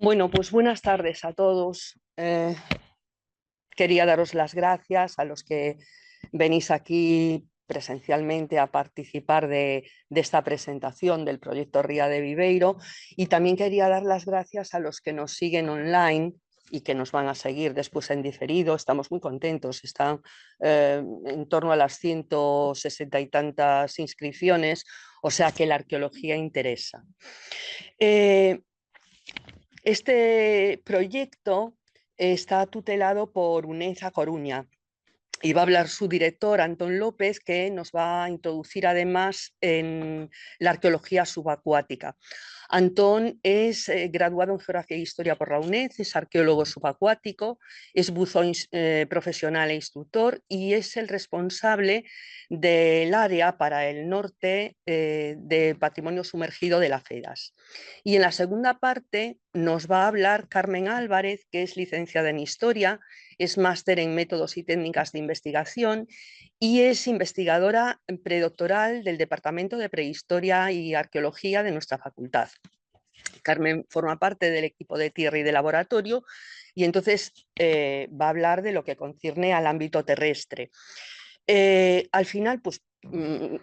Bueno, pues buenas tardes a todos. Quería daros las gracias a los que venís aquí presencialmente a participar de esta presentación del proyecto Ría de Viveiro, y también quería dar las gracias a los que nos siguen online y que nos van a seguir después en diferido. Estamos muy contentos, están en torno a las 160 y tantas inscripciones, o sea que la arqueología interesa. Eh, Este proyecto está tutelado por UNED A Coruña y va a hablar su director, Antón López, que nos va a introducir además en la arqueología subacuática. Antón es graduado en Geografía e Historia por la UNED, es arqueólogo subacuático, es buzón profesional e instructor y es el responsable del área para el norte de patrimonio sumergido de la FEDAS. Y en la segunda parte nos va a hablar Carmen Álvarez, que es licenciada en Historia, es máster en métodos y técnicas de investigación y es investigadora predoctoral del Departamento de Prehistoria y Arqueología de nuestra facultad. Carmen forma parte del equipo de tierra y de laboratorio y entonces va a hablar de lo que concierne al ámbito terrestre. Al final, pues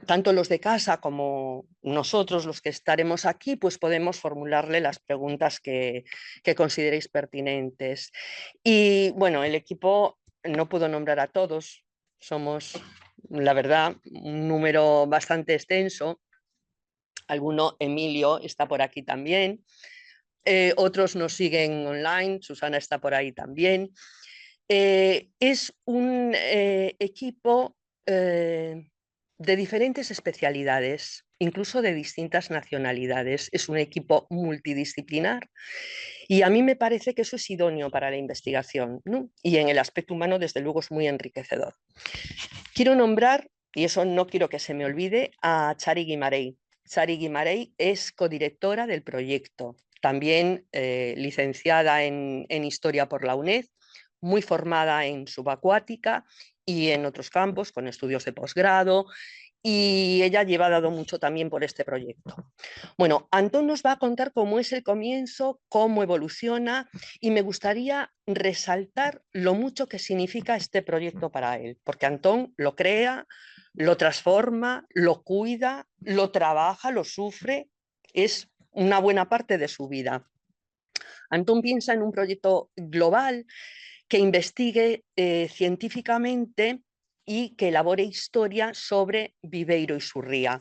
tanto los de casa como nosotros, los que estaremos aquí, pues podemos formularle las preguntas que consideréis pertinentes. Y bueno, el equipo no puedo nombrar a todos, somos, la verdad, un número bastante extenso. Alguno, Emilio, está por aquí también. Otros nos siguen online, Susana está por ahí también. Es un equipo de diferentes especialidades, incluso de distintas nacionalidades. Es un equipo multidisciplinar y a mí me parece que eso es idóneo para la investigación, ¿no? Y en el aspecto humano, desde luego, es muy enriquecedor. Quiero nombrar, y eso no quiero que se me olvide, a Chari Guimarey. Chari Guimarey es codirectora del proyecto, también licenciada en Historia por la UNED, muy formada en subacuática y en otros campos, con estudios de posgrado, y ella lleva dado mucho también por este proyecto. Bueno, Antón nos va a contar cómo es el comienzo, cómo evoluciona, y me gustaría resaltar lo mucho que significa este proyecto para él, porque Antón lo crea, lo transforma, lo cuida, lo trabaja, lo sufre, es una buena parte de su vida. Antón piensa en un proyecto global que investigue científicamente y que elabore historia sobre Viveiro y su ría,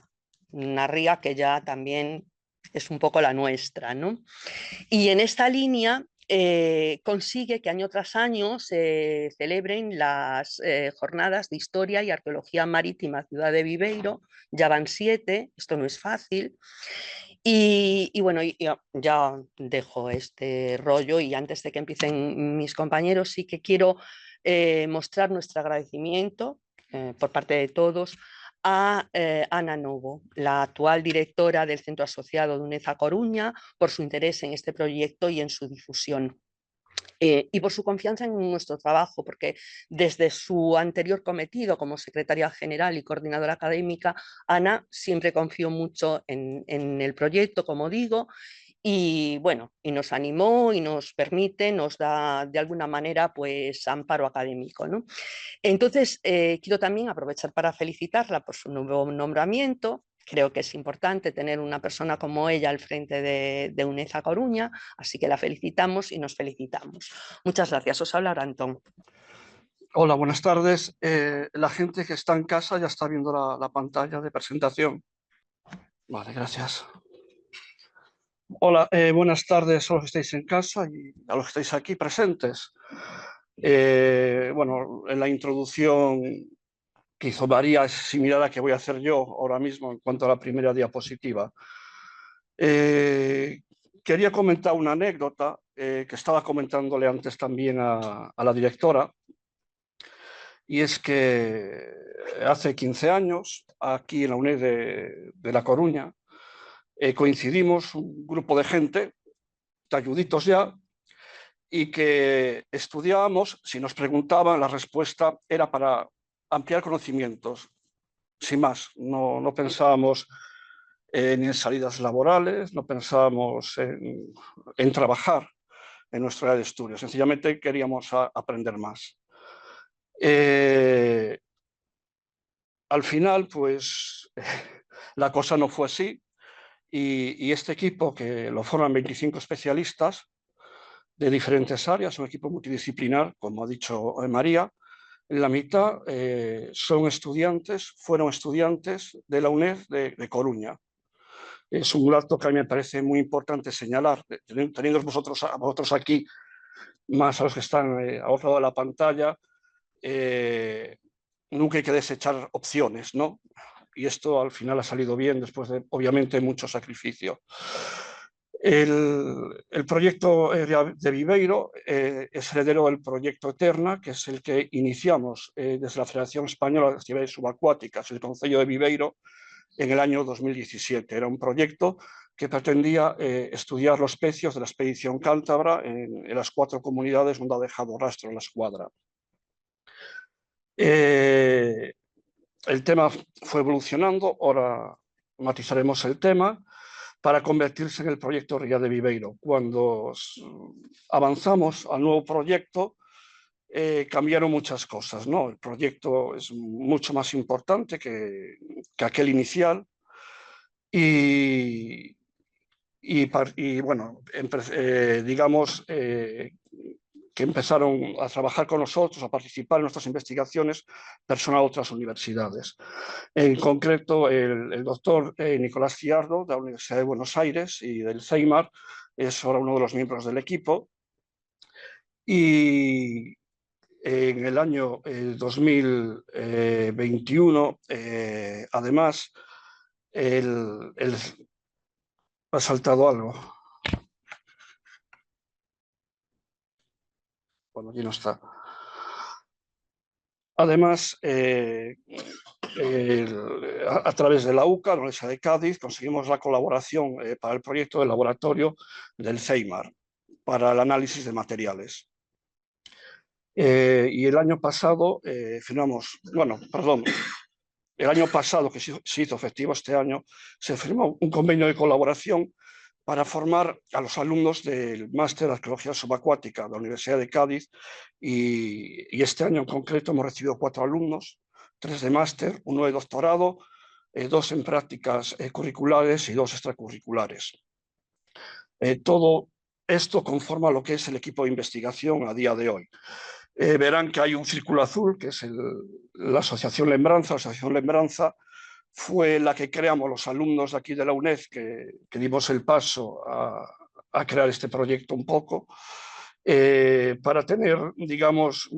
una ría que ya también es un poco la nuestra, ¿no? Y en esta línea consigue que año tras año se celebren las jornadas de historia y arqueología marítima Ciudad de Viveiro. Ya van 7, esto no es fácil. Y bueno, ya dejo este rollo y antes de que empiecen mis compañeros, sí que quiero mostrar nuestro agradecimiento por parte de todos a Ana Novo, la actual directora del Centro Asociado de UNED A Coruña, por su interés en este proyecto y en su difusión. Y por su confianza en nuestro trabajo, porque desde su anterior cometido como secretaria general y coordinadora académica, Ana siempre confió mucho en el proyecto, como digo, y bueno, y nos animó y nos permite, nos da de alguna manera pues amparo académico, ¿no? Entonces, quiero también aprovechar para felicitarla por su nuevo nombramiento. Creo que es importante tener una persona como ella al frente de UNED A Coruña, así que la felicitamos y nos felicitamos. Muchas gracias. Os habla Antón. Hola, buenas tardes. La gente que está en casa ya está viendo la pantalla de presentación. Vale, gracias. Hola, buenas tardes a los que estáis en casa y a los que estáis aquí presentes. Bueno, en la introducción que hizo María es similar a la que voy a hacer yo ahora mismo en cuanto a la primera diapositiva. Eh, Quería comentar una anécdota que estaba comentándole antes también a la directora. Y es que hace 15 años, aquí en la UNED de La Coruña, coincidimos un grupo de gente, talluditos ya, y que estudiábamos, si nos preguntaban, la respuesta era para ampliar conocimientos, sin más. No pensábamos ni en salidas laborales, no pensábamos en trabajar. en nuestra área de estudio. Sencillamente queríamos aprender más. Al final, pues, la cosa no fue así y este equipo, que lo forman 25 especialistas de diferentes áreas, un equipo multidisciplinar, como ha dicho María, la mitad fueron estudiantes de la UNED de Coruña. Es un dato que a mí me parece muy importante señalar, teniendo a vosotros aquí, más a los que están a otro lado de la pantalla, nunca hay que desechar opciones, ¿no? Y esto al final ha salido bien después de, obviamente, mucho sacrificio. El proyecto de Viveiro es heredero del proyecto Eterna, que es el que iniciamos desde la Federación Española de Actividades Subacuáticas, el Concello de Viveiro, en el año 2017. Era un proyecto que pretendía estudiar los pecios de la expedición cántabra en las 4 comunidades donde ha dejado rastro la escuadra. El tema fue evolucionando, ahora matizaremos el tema, para convertirse en el proyecto Ría de Viveiro. Cuando avanzamos al nuevo proyecto, cambiaron muchas cosas, ¿no? El proyecto es mucho más importante que aquel inicial y bueno, digamos que empezaron a trabajar con nosotros, a participar en nuestras investigaciones, personal de otras universidades. En concreto, el doctor Nicolás Fiardo, de la Universidad de Buenos Aires y del CEIMAR, es ahora uno de los miembros del equipo. Y en el año 2021, además, ha saltado algo. Bueno, aquí no está. Además, a través de la UCA, la Universidad de Cádiz, conseguimos la colaboración para el proyecto del laboratorio del CEIMAR para el análisis de materiales. Y el año pasado el año pasado, que se hizo efectivo este año, se firmó un convenio de colaboración para formar a los alumnos del Máster de Arqueología Subacuática de la Universidad de Cádiz y este año en concreto hemos recibido 4 alumnos, 3 de máster, 1 de doctorado, 2 en prácticas curriculares y 2 extracurriculares. Todo esto conforma lo que es el equipo de investigación a día de hoy. Verán que hay un círculo azul, que es la Asociación Lembranza. La Asociación Lembranza fue la que creamos los alumnos de aquí de la UNED, que dimos el paso a crear este proyecto un poco, para tener, digamos,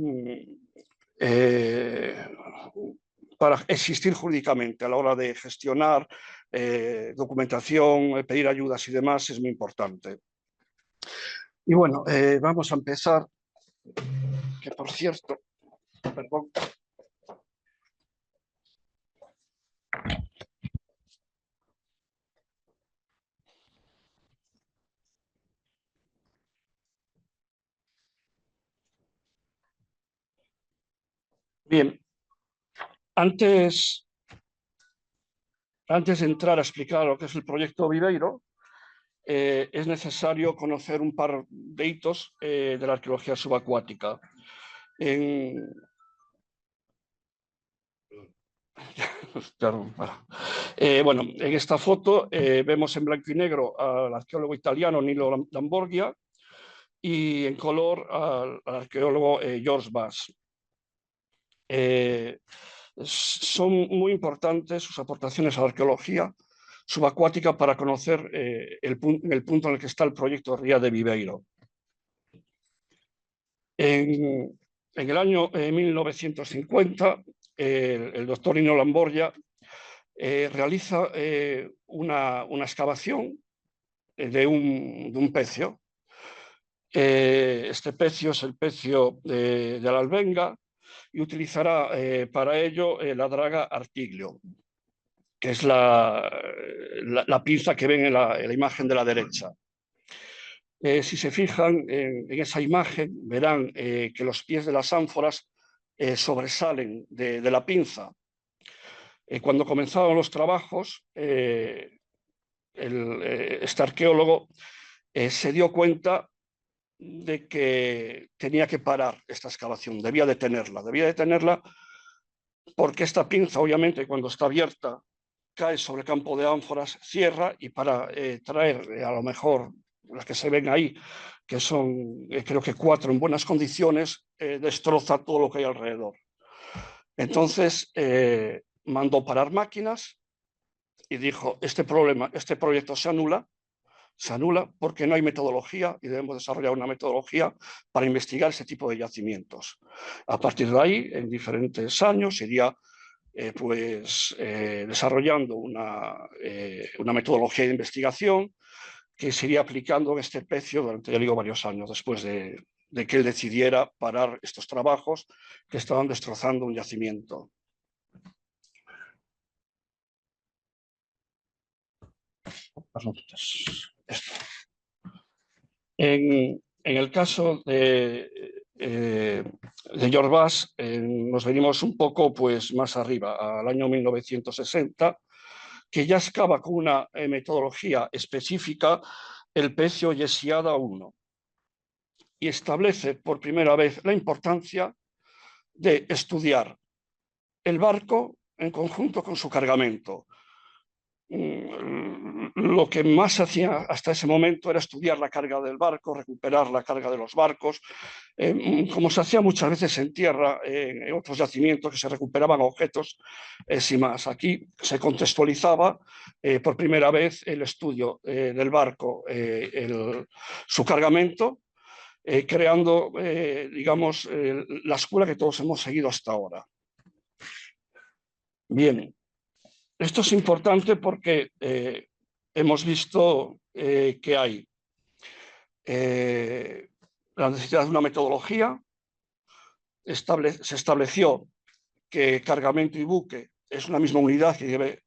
para existir jurídicamente a la hora de gestionar documentación, pedir ayudas y demás, es muy importante. Y bueno, vamos a empezar, que por cierto, perdón. Bien, antes de entrar a explicar lo que es el proyecto Viveiro, es necesario conocer un par de hitos de la arqueología subacuática. Bueno, en esta foto vemos en blanco y negro al arqueólogo italiano Nilo Lamborghia y en color al arqueólogo George Bass. Son muy importantes sus aportaciones a la arqueología subacuática para conocer el punto en el que está el proyecto Ría de Viveiro. En el año 1950, el doctor Nino Lamborghia realiza una excavación de un pecio. Este pecio es el pecio de la Albenga y utilizará para ello la draga Artiglio, que es la pinza que ven en la imagen de la derecha. Si se fijan en esa imagen, verán que los pies de las ánforas sobresalen de la pinza. Cuando comenzaron los trabajos, este arqueólogo se dio cuenta de que tenía que parar esta excavación, debía detenerla porque esta pinza, obviamente, cuando está abierta, cae sobre el campo de ánforas, cierra y para traer a lo mejor las que se ven ahí, que son creo que 4 en buenas condiciones, destroza todo lo que hay alrededor. Entonces mandó parar máquinas y dijo, este proyecto se anula porque no hay metodología y debemos desarrollar una metodología para investigar ese tipo de yacimientos. A partir de ahí, en diferentes años, iría desarrollando una metodología de investigación que se iría aplicando en este pecio durante, ya digo, varios años después de que él decidiera parar estos trabajos que estaban destrozando un yacimiento. En el caso de Jorbass, nos venimos un poco pues, más arriba, al año 1960, que ya excava con una metodología específica el pecio Yesiada 1 y establece por primera vez la importancia de estudiar el barco en conjunto con su cargamento. Lo que más se hacía hasta ese momento era estudiar la carga del barco, recuperar la carga de los barcos, como se hacía muchas veces en tierra, en otros yacimientos que se recuperaban objetos sin más. Aquí se contextualizaba por primera vez el estudio del barco, su cargamento, creando, digamos, la escuela que todos hemos seguido hasta ahora. Bien. Esto es importante porque hemos visto que hay la necesidad de una metodología, se estableció que cargamento y buque es una misma unidad que debe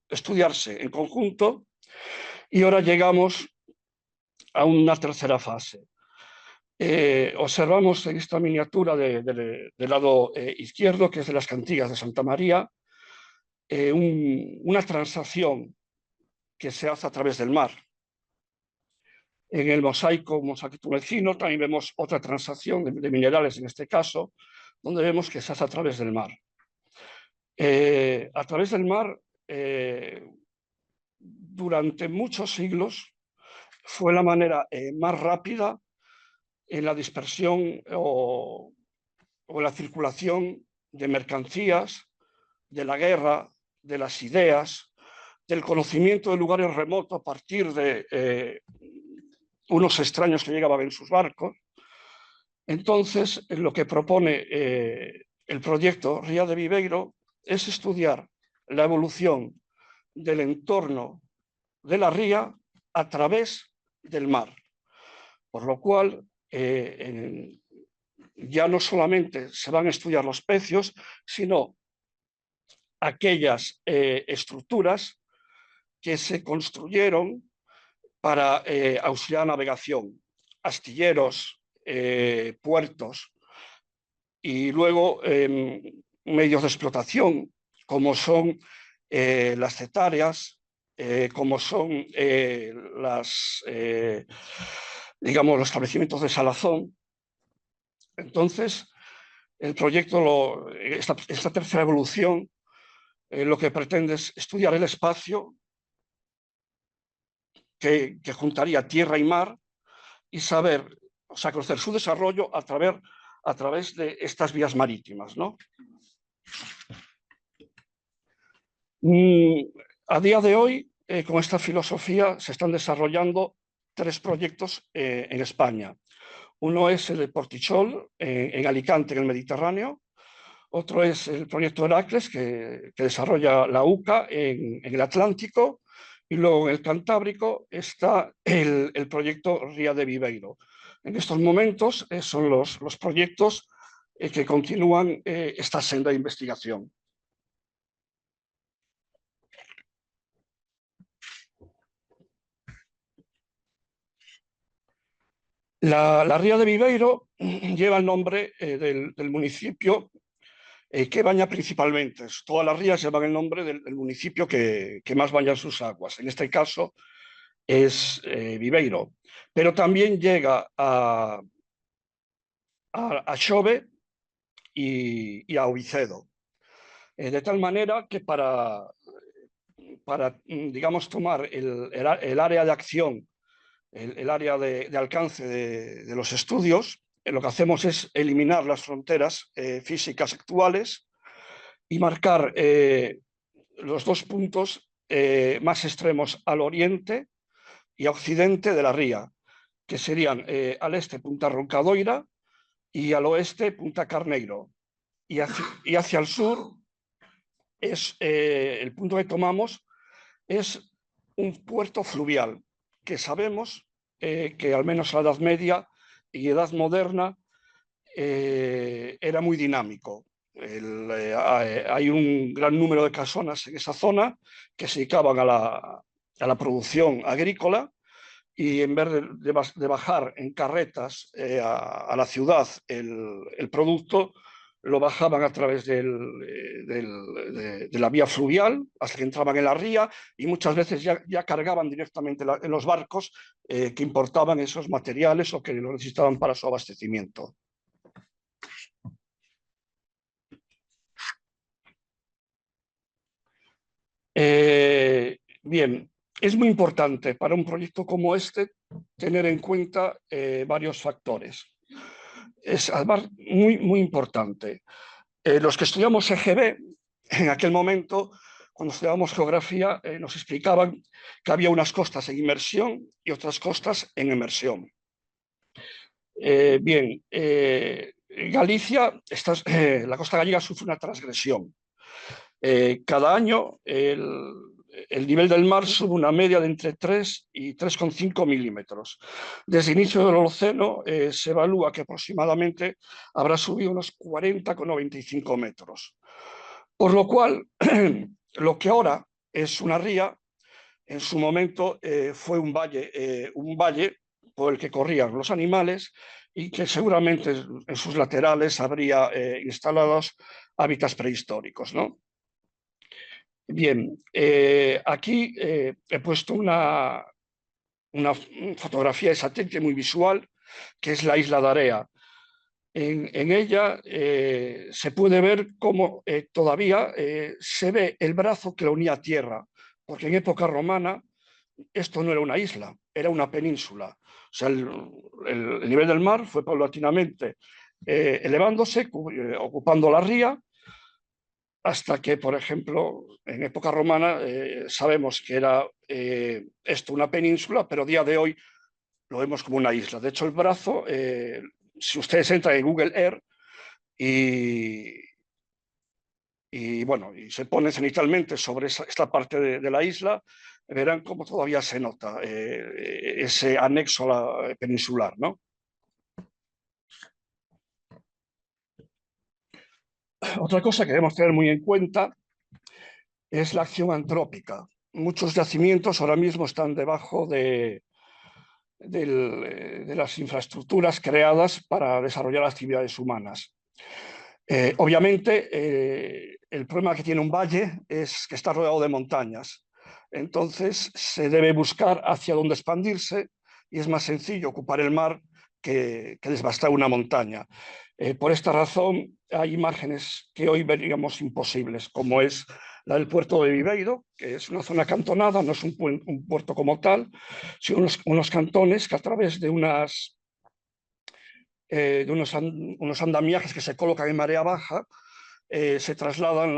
estudiarse en conjunto y ahora llegamos a una tercera fase. Observamos en esta miniatura del lado izquierdo, que es de las cantigas de Santa María, una transacción que se hace a través del mar. En el mosaico tunecino también vemos otra transacción de minerales, en este caso, donde vemos que se hace a través del mar. A través del mar, durante muchos siglos, fue la manera más rápida en la dispersión o la circulación de mercancías, de la guerra, de las ideas, del conocimiento de lugares remotos a partir de unos extraños que llegaban en sus barcos. Entonces, lo que propone el proyecto Ría de Viveiro es estudiar la evolución del entorno de la ría a través del mar, por lo cual ya no solamente se van a estudiar los pecios, sino aquellas estructuras que se construyeron para auxiliar la navegación, astilleros, puertos y luego medios de explotación, como son las cetáreas, como son digamos, los establecimientos de salazón. Entonces, el proyecto, esta tercera evolución, lo que pretende es estudiar el espacio que juntaría tierra y mar y saber, o sea, conocer su desarrollo a través de estas vías marítimas, ¿no? A día de hoy, con esta filosofía, se están desarrollando 3 proyectos en España. Uno es el de Portichol, en Alicante, en el Mediterráneo. Otro es el proyecto Heracles, que desarrolla la UCA en el Atlántico. Y luego en el Cantábrico está el proyecto Ría de Viveiro. En estos momentos son los proyectos que continúan esta senda de investigación. La Ría de Viveiro lleva el nombre del municipio que baña principalmente. Todas las rías llevan el nombre del municipio que más baña sus aguas. En este caso, es Viveiro, pero también llega a Xove y a Ovicedo. De tal manera que para digamos, tomar el área de acción, el área de alcance de los estudios, lo que hacemos es eliminar las fronteras físicas actuales y marcar los dos puntos más extremos al oriente y a occidente de la ría, que serían al este Punta Roncadoira y al oeste Punta Carneiro. Y hacia el sur es el punto que tomamos es un puerto fluvial, que sabemos que al menos en la Edad Media y Edad Moderna era muy dinámico. Hay un gran número de casonas en esa zona que se dedicaban a la producción agrícola y en vez de bajar en carretas a la ciudad el producto, lo bajaban a través de la vía fluvial hasta que entraban en la ría y muchas veces ya cargaban directamente en los barcos que importaban esos materiales o que lo necesitaban para su abastecimiento. Bien, es muy importante para un proyecto como este tener en cuenta varios factores. Es además muy importante. Los que estudiamos EGB, en aquel momento, cuando estudiábamos geografía, nos explicaban que había unas costas en inmersión y otras costas en emersión. Bien, Galicia, la costa gallega sufre una transgresión. Cada año el nivel del mar sube una media de entre 3 y 3,5 milímetros. Desde el inicio del Holoceno se evalúa que aproximadamente habrá subido unos 40,95 metros. Por lo cual, lo que ahora es una ría, en su momento fue un valle por el que corrían los animales y que seguramente en sus laterales habría instalados hábitats prehistóricos, ¿no? Bien, aquí he puesto una fotografía de satélite muy visual, que es la isla de Area. En ella se puede ver cómo todavía se ve el brazo que lo unía a tierra, porque en época romana esto no era una isla, era una península. O sea, el nivel del mar fue paulatinamente elevándose, ocupando la ría, hasta que, por ejemplo, en época romana sabemos que era esto una península, pero a día de hoy lo vemos como una isla. De hecho, el brazo, si ustedes entran en Google Earth bueno, y se ponen cenitalmente sobre esta parte de la isla, verán cómo todavía se nota ese anexo a la peninsular, ¿no? Otra cosa que debemos tener muy en cuenta es la acción antrópica. Muchos yacimientos ahora mismo están debajo de las infraestructuras creadas para desarrollar actividades humanas. Obviamente, el problema que tiene un valle es que está rodeado de montañas. Entonces, se debe buscar hacia dónde expandirse y es más sencillo ocupar el mar que desbastar una montaña. Por esta razón, hay márgenes que hoy veríamos imposibles, como es la del puerto de Viveiro, que es una zona acantonada, no es un puerto como tal, sino unos cantones que a través de unos andamiajes que se colocan en marea baja, se trasladan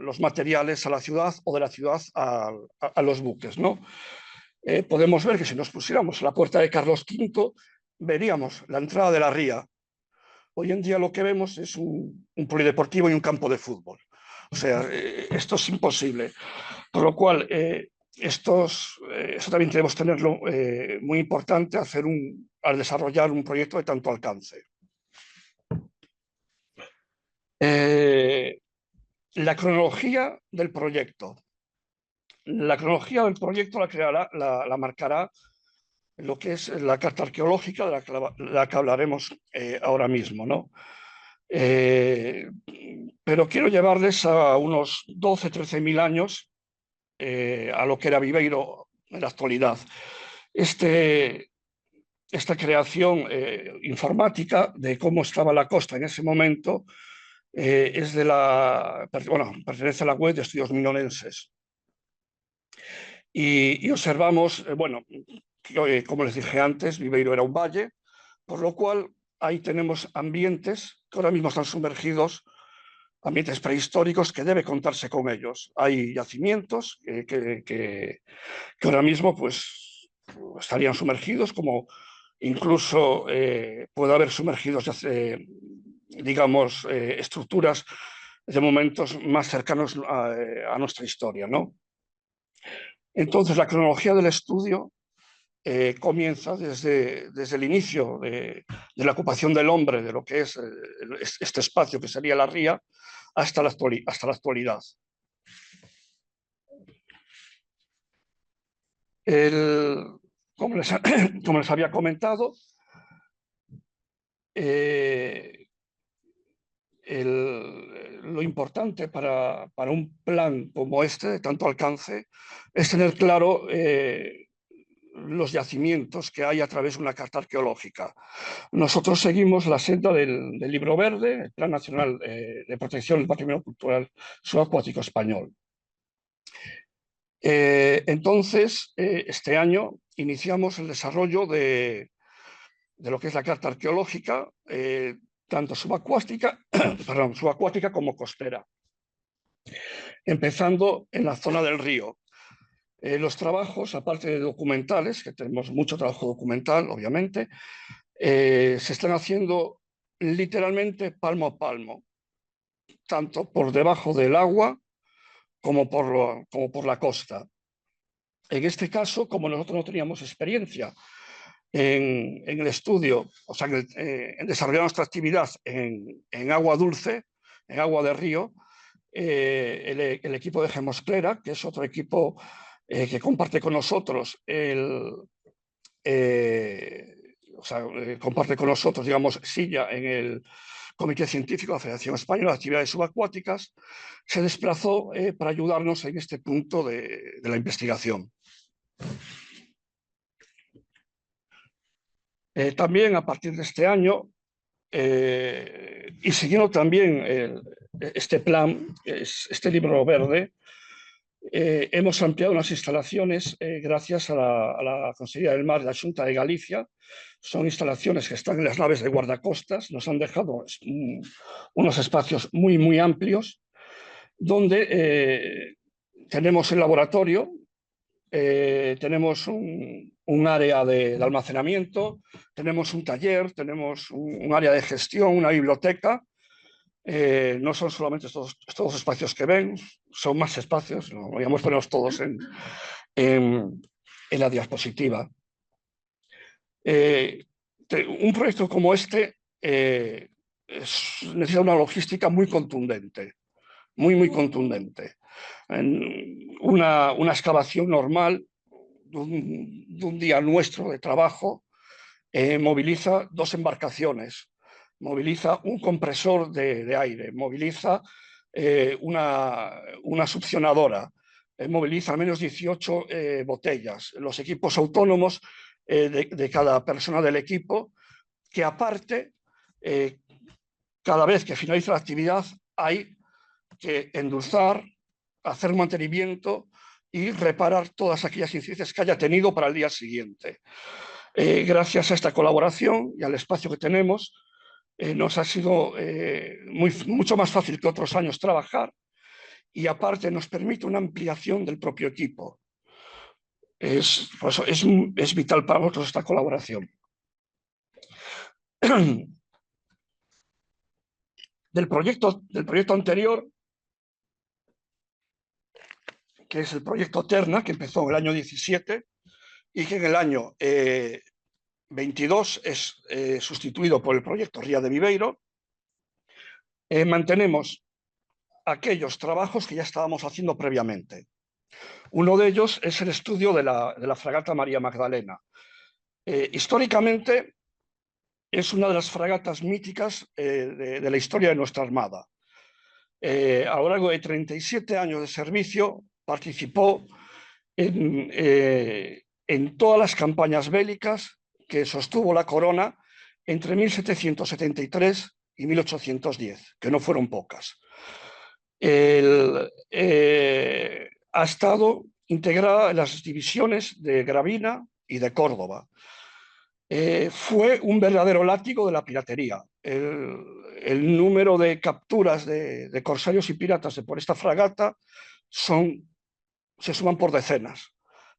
los materiales a la ciudad o de la ciudad a los buques, ¿no? Podemos ver que si nos pusiéramos la puerta de Carlos V, veríamos la entrada de la ría. Hoy en día lo que vemos es un polideportivo y un campo de fútbol. O sea, esto es imposible. Por lo cual, eso también tenemos que tenerlo muy importante al desarrollar un proyecto de tanto alcance. La cronología del proyecto. La cronología del proyecto la marcará lo que es la carta arqueológica de la que hablaremos ahora mismo, ¿no? Pero quiero llevarles a unos 12, 13 mil años a lo que era Viveiro en la actualidad. Esta creación informática de cómo estaba la costa en ese momento es pertenece a la web de Estudios Minonenses. Y observamos, que, como les dije antes, Viveiro era un valle, por lo cual ahí tenemos ambientes que ahora mismo están sumergidos, ambientes prehistóricos que debe contarse con ellos. Hay yacimientos que ahora mismo pues estarían sumergidos, como incluso puede haber sumergidos, digamos, estructuras de momentos más cercanos a nuestra historia, ¿no? Entonces, la cronología del estudio comienza desde el inicio de la ocupación del hombre de lo que es este espacio que sería la ría hasta la actualidad. Como les había comentado, lo importante para un plan como este, de tanto alcance, es tener claro los yacimientos que hay a través de una carta arqueológica. Nosotros seguimos la senda del Libro Verde, el Plan Nacional de Protección del Patrimonio Cultural Subacuático Español. Entonces, este año iniciamos el desarrollo de lo que es la carta arqueológica, tanto subacuática como costera, empezando en la zona del río. Los trabajos, aparte de documentales, que tenemos mucho trabajo documental, obviamente, se están haciendo literalmente palmo a palmo, tanto por debajo del agua como por la costa. En este caso, como nosotros no teníamos experiencia en el estudio, o sea, en desarrollar nuestra actividad en agua dulce, en agua de río, el equipo de Gemosclera, que es otro equipo que comparte con nosotros comparte con nosotros, digamos, silla en el Comité Científico de la Federación Española de Actividades Subacuáticas, se desplazó para ayudarnos en este punto de la investigación. También a partir de este año, y siguiendo también este plan, este libro verde, hemos ampliado las instalaciones gracias a la Consejería del Mar de la Xunta de Galicia. Son instalaciones que están en las naves de guardacostas, nos han dejado unos espacios muy, muy amplios, donde tenemos el laboratorio, tenemos un área de almacenamiento, tenemos un taller, tenemos un área de gestión, una biblioteca. No son solamente estos espacios que ven, son más espacios, no podríamos ponerlos todos en la diapositiva. Un proyecto como este necesita una logística muy contundente, muy contundente. Una excavación normal de un día nuestro de trabajo moviliza 2 embarcaciones, moviliza un compresor de aire, moviliza una succionadora, moviliza al menos 18 botellas, los equipos autónomos de cada persona del equipo, que aparte, cada vez que finaliza la actividad, hay que endulzar, hacer mantenimiento y reparar todas aquellas incidencias que haya tenido para el día siguiente. Gracias a esta colaboración y al espacio que tenemos, nos ha sido mucho más fácil que otros años trabajar, y aparte nos permite una ampliación del propio equipo. Por eso es vital para nosotros esta colaboración. Del proyecto anterior, que es el proyecto Terna, que empezó en el año 17 y que en el año 22 es sustituido por el proyecto Ría de Viveiro. Mantenemos aquellos trabajos que ya estábamos haciendo previamente. Uno de ellos es el estudio de la fragata María Magdalena. Históricamente es una de las fragatas míticas de la historia de nuestra Armada. A lo largo de 37 años de servicio participó en en todas las campañas bélicas que sostuvo la corona entre 1773 y 1810, que no fueron pocas. Ha estado integrada en las divisiones de Gravina y de Córdoba. Fue un verdadero látigo de la piratería. El número de capturas de corsarios y piratas por esta fragata se suman por decenas,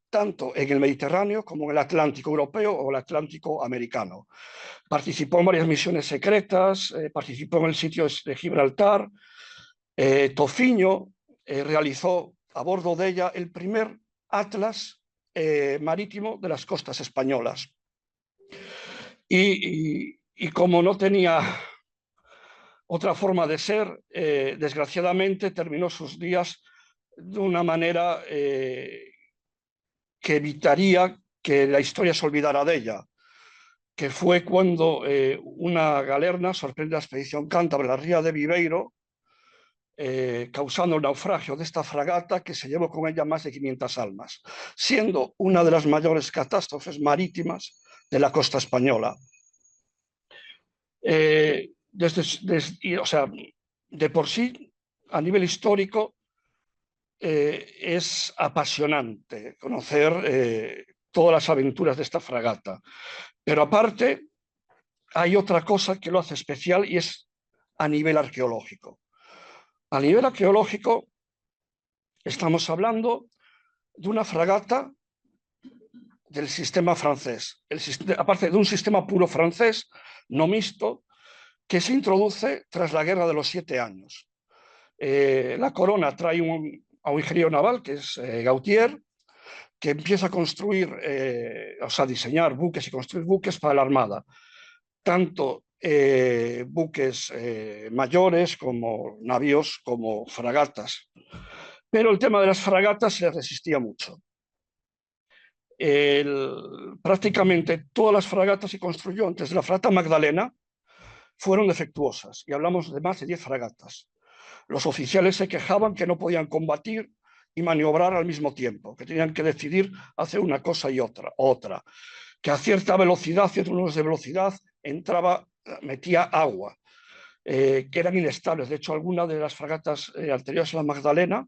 tanto en el Mediterráneo como en el Atlántico europeo o el Atlántico americano. Participó en varias misiones secretas, participó en el sitio de Gibraltar. Tofiño realizó a bordo de ella el primer atlas marítimo de las costas españolas. Y como no tenía otra forma de ser, desgraciadamente terminó sus días de una manera que evitaría que la historia se olvidara de ella, que fue cuando una galerna sorprende a la expedición cántabra en la ría de Viveiro, causando el naufragio de esta fragata que se llevó con ella más de 500 almas, siendo una de las mayores catástrofes marítimas de la costa española. O sea, de por sí, a nivel histórico, es apasionante conocer todas las aventuras de esta fragata. Pero aparte, hay otra cosa que lo hace especial y es a nivel arqueológico. A nivel arqueológico, estamos hablando de una fragata del sistema francés, aparte de un sistema puro francés, no mixto, que se introduce tras la Guerra de los 7 años. La corona trae a un ingeniero naval, que es Gautier, que empieza a construir, o sea, diseñar buques y construir buques para la Armada, tanto buques mayores como navíos, como fragatas. Pero el tema de las fragatas se resistía mucho. Prácticamente todas las fragatas que construyó antes de la fragata Magdalena fueron defectuosas, y hablamos de más de 10 fragatas. Los oficiales se quejaban que no podían combatir y maniobrar al mismo tiempo, que tenían que decidir hacer una cosa y otra, que a cierta velocidad, ciertos números de velocidad, metía agua, que eran inestables. De hecho, algunas de las fragatas anteriores a la Magdalena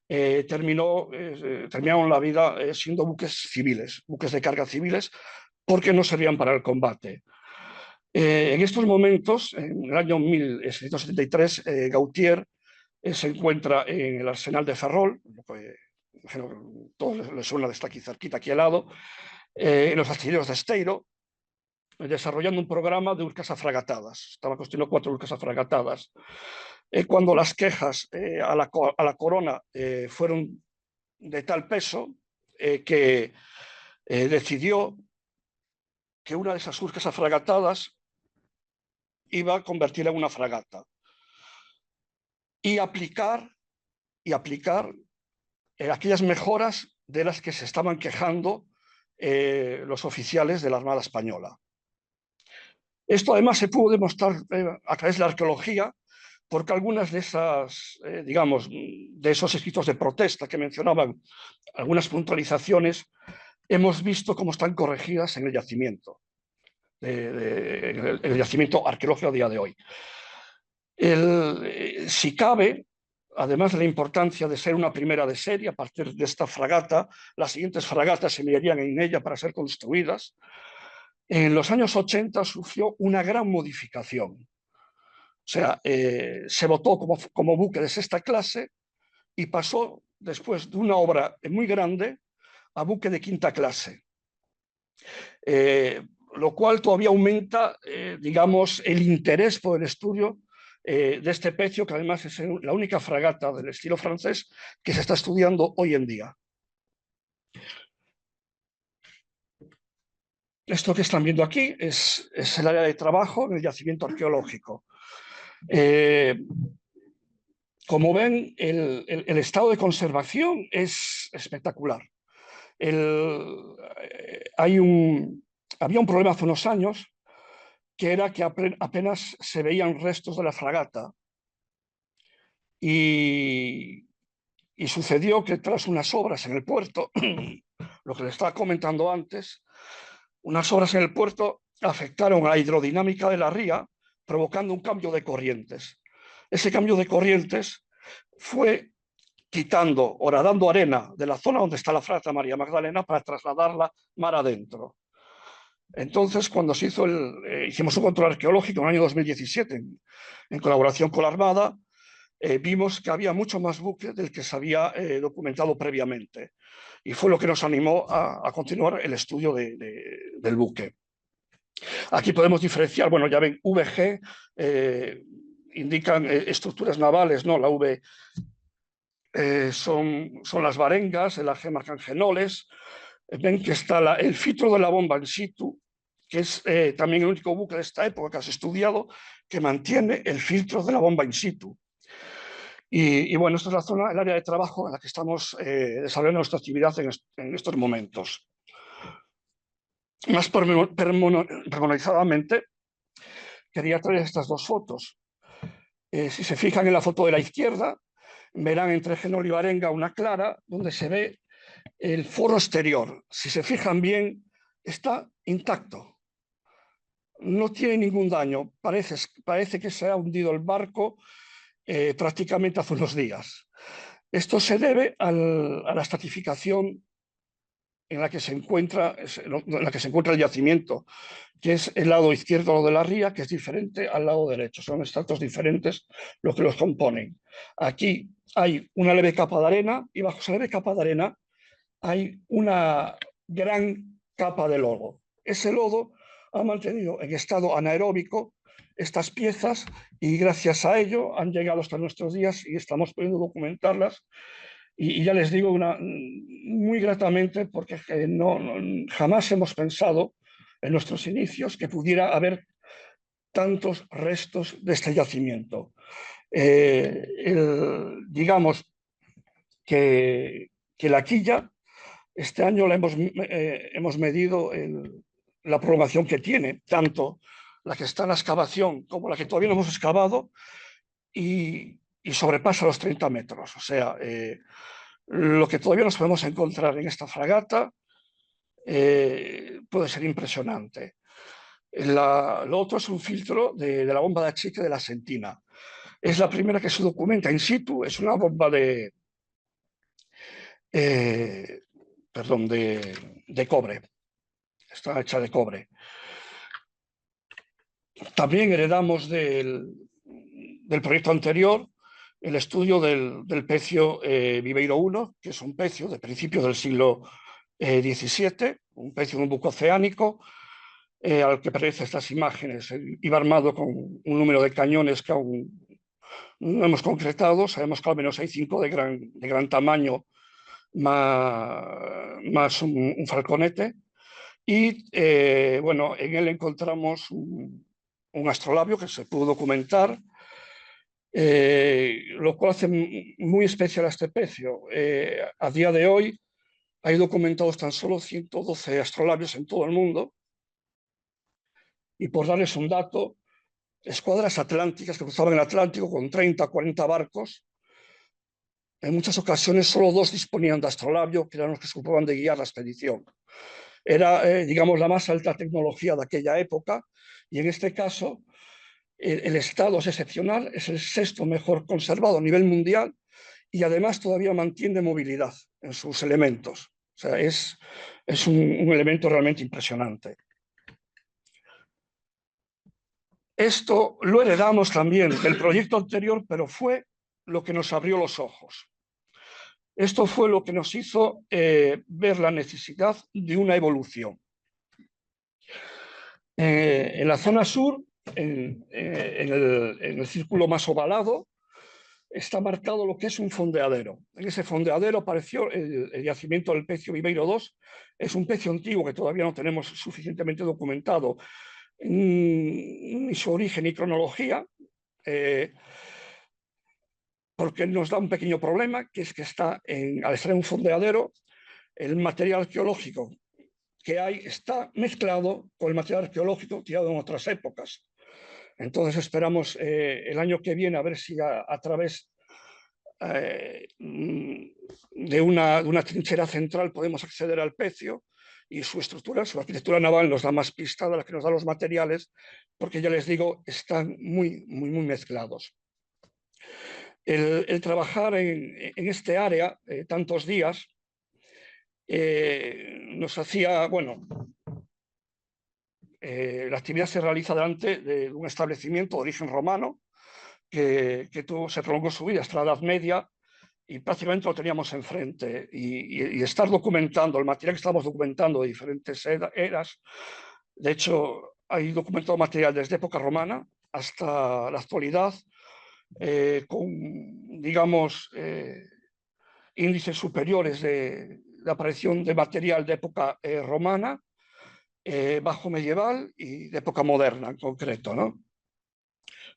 terminaron la vida siendo buques civiles, buques de carga civiles, porque no servían para el combate. En estos momentos, en el año 1773, Gautier se encuentra en el arsenal de Ferrol, que todos les suena, está aquí cerquita, aquí al lado, en los astilleros de Esteiro, desarrollando un programa de urcas afragatadas. Estaba construyendo 4 urcas afragatadas. Cuando las quejas a la corona fueron de tal peso que decidió que una de esas urcas afragatadas iba a convertirla en una fragata y aplicar aquellas mejoras de las que se estaban quejando los oficiales de la Armada Española. Esto además se pudo demostrar a través de la arqueología, porque algunas de esas, digamos, de esos escritos de protesta que mencionaban, algunas puntualizaciones, hemos visto cómo están corregidas en el yacimiento, el yacimiento arqueológico a día de hoy. Si cabe, además de la importancia de ser una primera de serie, a partir de esta fragata, las siguientes fragatas se enviarían en ella para ser construidas. En los años 80 sufrió una gran modificación. O sea, se votó como buque de 6ª clase y pasó, después de una obra muy grande, a buque de 5ª clase. Lo cual todavía aumenta, digamos, el interés por el estudio de este pecio, que además es la única fragata del estilo francés que se está estudiando hoy en día. Esto que están viendo aquí es el área de trabajo en el yacimiento arqueológico. Como ven, el estado de conservación es espectacular. Había un problema hace unos años, que era que apenas se veían restos de la fragata. Y sucedió que tras unas obras en el puerto, lo que le estaba comentando antes, unas obras en el puerto afectaron a la hidrodinámica de la ría, provocando un cambio de corrientes. Ese cambio de corrientes fue quitando, horadando arena de la zona donde está la fragata María Magdalena para trasladarla mar adentro. Entonces, cuando se hizo hicimos un control arqueológico en el año 2017, en colaboración con la Armada, vimos que había mucho más buque del que se había documentado previamente. Y fue lo que nos animó a continuar el estudio del buque. Aquí podemos diferenciar, bueno, ya ven, VG, indican estructuras navales, ¿no? La V son las varengas, el AG marcan genoles. Ven que está el filtro de la bomba in situ, que es también el único buque de esta época que has estudiado que mantiene el filtro de la bomba in situ. Y bueno, esta es la zona, el área de trabajo en la que estamos desarrollando nuestra actividad en estos momentos. Más pormenorizadamente, quería traer estas dos fotos. Si se fijan en la foto de la izquierda, verán entre Genol y Varenga una clara donde se ve el foro exterior. Si se fijan bien, está intacto. No tiene ningún daño. Parece que se ha hundido el barco prácticamente hace unos días. Esto se debe a la estratificación en la que se encuentra el yacimiento, que es el lado izquierdo de la ría, que es diferente al lado derecho. Son estratos diferentes los que los componen. Aquí hay una leve capa de arena y bajo esa leve capa de arena hay una gran capa de lodo. Ese lodo ha mantenido en estado anaeróbico estas piezas y gracias a ello han llegado hasta nuestros días y estamos pudiendo documentarlas. Y ya les digo muy gratamente porque jamás hemos pensado en nuestros inicios que pudiera haber tantos restos de este yacimiento. Digamos que la quilla, este año hemos medido la prolongación que tiene, tanto la que está en la excavación como la que todavía no hemos excavado, y sobrepasa los 30 metros. O sea, lo que todavía nos podemos encontrar en esta fragata puede ser impresionante. Lo otro es un filtro de la bomba de achique de la Sentina. Es la primera que se documenta in situ, es una bomba de cobre. Está hecha de cobre. También heredamos del proyecto anterior el estudio del pecio Viveiro I, que es un pecio de principios del siglo XVII, un pecio de un buque oceánico, al que parecen estas imágenes. Iba armado con un número de cañones que aún no hemos concretado. Sabemos que al menos hay 5 de gran tamaño, más un falconete. Y bueno, en él encontramos un astrolabio que se pudo documentar, lo cual hace muy especial a este pecio. A día de hoy hay documentados tan solo 112 astrolabios en todo el mundo. Y por darles un dato, escuadras atlánticas que cruzaban el Atlántico con 30 o 40 barcos, en muchas ocasiones solo 2 disponían de astrolabio, que eran los que se ocupaban de guiar la expedición. Era, digamos, la más alta tecnología de aquella época, y en este caso el estado es excepcional, es el 6º mejor conservado a nivel mundial y además todavía mantiene movilidad en sus elementos. O sea, es un elemento realmente impresionante. Esto lo heredamos también del proyecto anterior, pero fue lo que nos abrió los ojos. Esto fue lo que nos hizo ver la necesidad de una evolución. En la zona sur, en el círculo más ovalado, está marcado lo que es un fondeadero. En ese fondeadero apareció el yacimiento del pecio Viveiro II. Es un pecio antiguo que todavía no tenemos suficientemente documentado ni su origen ni cronología, porque nos da un pequeño problema, que es que al estar en un fondeadero, el material arqueológico que hay está mezclado con el material arqueológico tirado en otras épocas. Entonces esperamos el año que viene a ver si a través de una trinchera central podemos acceder al pecio, y su estructura, su arquitectura naval nos da más pista de la que nos dan los materiales, porque ya les digo, están muy mezclados. El trabajar en este área tantos días nos hacía, bueno, la actividad se realiza delante de un establecimiento de origen romano que se prolongó su vida hasta la Edad Media, y prácticamente lo teníamos enfrente, y estar documentando el material que estamos documentando de diferentes eras. De hecho, hay documentado material desde época romana hasta la actualidad, con, digamos, índices superiores de aparición de material de época romana, bajo medieval y de época moderna en concreto, ¿no?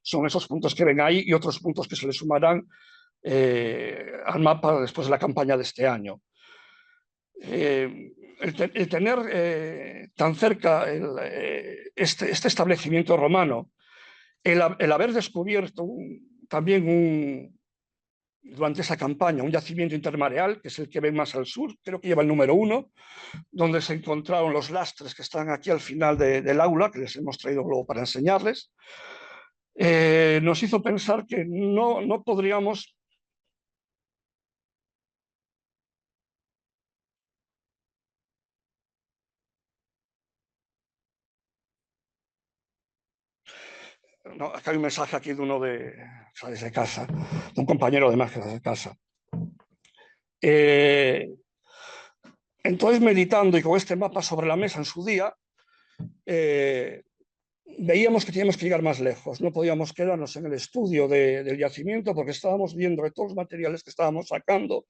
Son esos puntos que ven ahí y otros puntos que se le sumarán al mapa después de la campaña de este año. El tener tan cerca este establecimiento romano, el haber descubierto también durante esa campaña un yacimiento intermareal, que es el que ven más al sur, creo que lleva el número 1, donde se encontraron los lastres que están aquí al final del aula, que les hemos traído luego para enseñarles, nos hizo pensar que no podríamos... No, acá hay un mensaje aquí de uno desde casa, de un compañero de más desde casa. Entonces, meditando y con este mapa sobre la mesa en su día, veíamos que teníamos que llegar más lejos. No podíamos quedarnos en el estudio del yacimiento, porque estábamos viendo que todos los materiales que estábamos sacando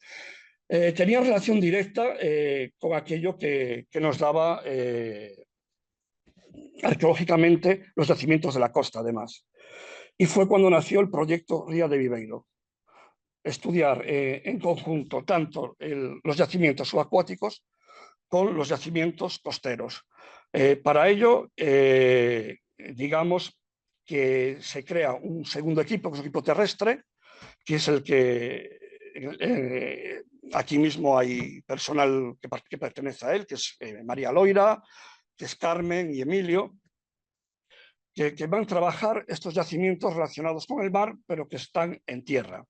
tenían relación directa con aquello que nos daba arqueológicamente los yacimientos de la costa, además. Y fue cuando nació el proyecto Ría de Viveiro. Estudiar en conjunto tanto los yacimientos subacuáticos con los yacimientos costeros. Para ello, digamos que se crea un segundo equipo, que es un equipo terrestre, que es el que aquí mismo hay personal que pertenece a él, que es María Loira, que es Carmen y Emilio, que van a trabajar estos yacimientos relacionados con el mar, pero que están en tierra.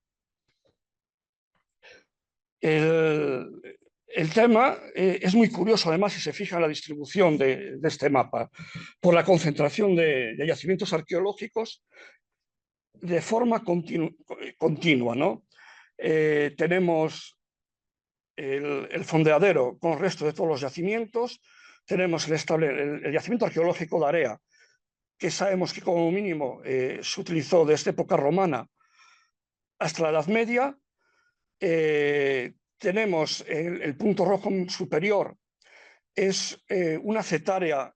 El tema es muy curioso, además, si se fija en la distribución de este mapa, por la concentración de yacimientos arqueológicos de forma continua, ¿no? Tenemos el fondeadero con el resto de todos los yacimientos, tenemos el yacimiento arqueológico de Area, que sabemos que como mínimo se utilizó desde época romana hasta la Edad Media. Tenemos el punto rojo superior, es una cetárea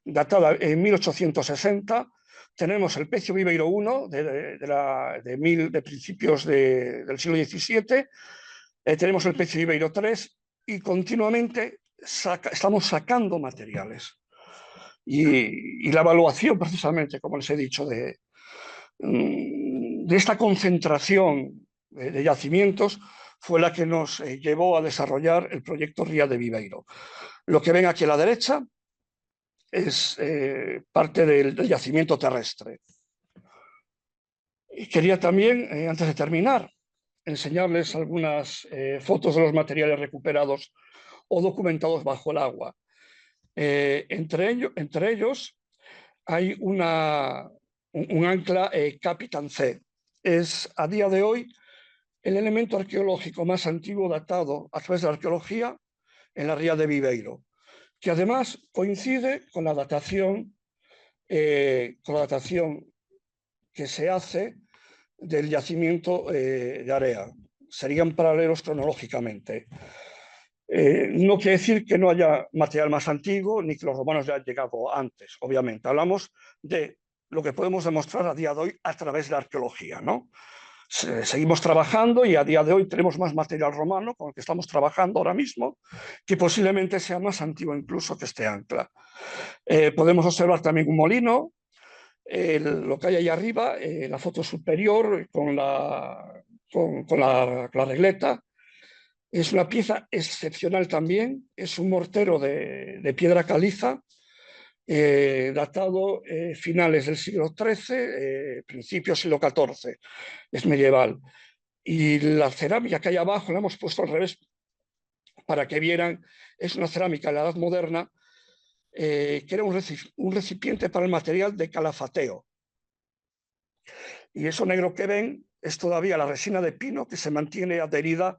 datada en 1860. Tenemos el pecio Viveiro I de principios del siglo XVII. Tenemos el pecio Viveiro III y continuamente estamos sacando materiales. Y la evaluación, precisamente, como les he dicho, de esta concentración de yacimientos fue la que nos llevó a desarrollar el proyecto Ría de Viveiro. Lo que ven aquí a la derecha es parte del yacimiento terrestre. Y quería también, antes de terminar, enseñarles algunas fotos de los materiales recuperados o documentados bajo el agua. Entre ellos hay un ancla Capitán C. Es a día de hoy el elemento arqueológico más antiguo datado a través de la arqueología en la ría de Viveiro, que además coincide con la datación que se hace del yacimiento de Area. Serían paralelos cronológicamente. No quiere decir que no haya material más antiguo ni que los romanos ya hayan llegado antes, obviamente. Hablamos de lo que podemos demostrar a día de hoy a través de la arqueología, ¿no? Seguimos trabajando y a día de hoy tenemos más material romano con el que estamos trabajando ahora mismo, que posiblemente sea más antiguo incluso que este ancla. Podemos observar también un molino, lo que hay ahí arriba, la foto superior con con la regleta. Es una pieza excepcional también, es un mortero de piedra caliza, datado finales del siglo XIII, principios del siglo XIV, es medieval. Y la cerámica que hay abajo la hemos puesto al revés para que vieran, es una cerámica de la Edad Moderna, que era un recipiente para el material de calafateo. Y eso negro que ven es todavía la resina de pino que se mantiene adherida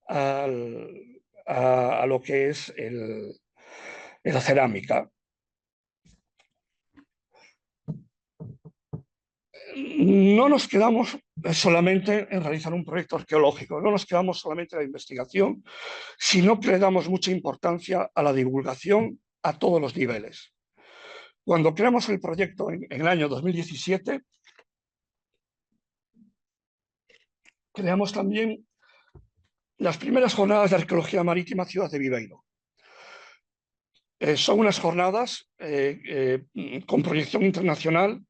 a lo que es la cerámica. No nos quedamos solamente en realizar un proyecto arqueológico, no nos quedamos solamente en la investigación, sino que le damos mucha importancia a la divulgación a todos los niveles. Cuando creamos el proyecto en el año 2017, creamos también las primeras jornadas de arqueología marítima Ciudad de Viveiro. Son unas jornadas con proyección internacional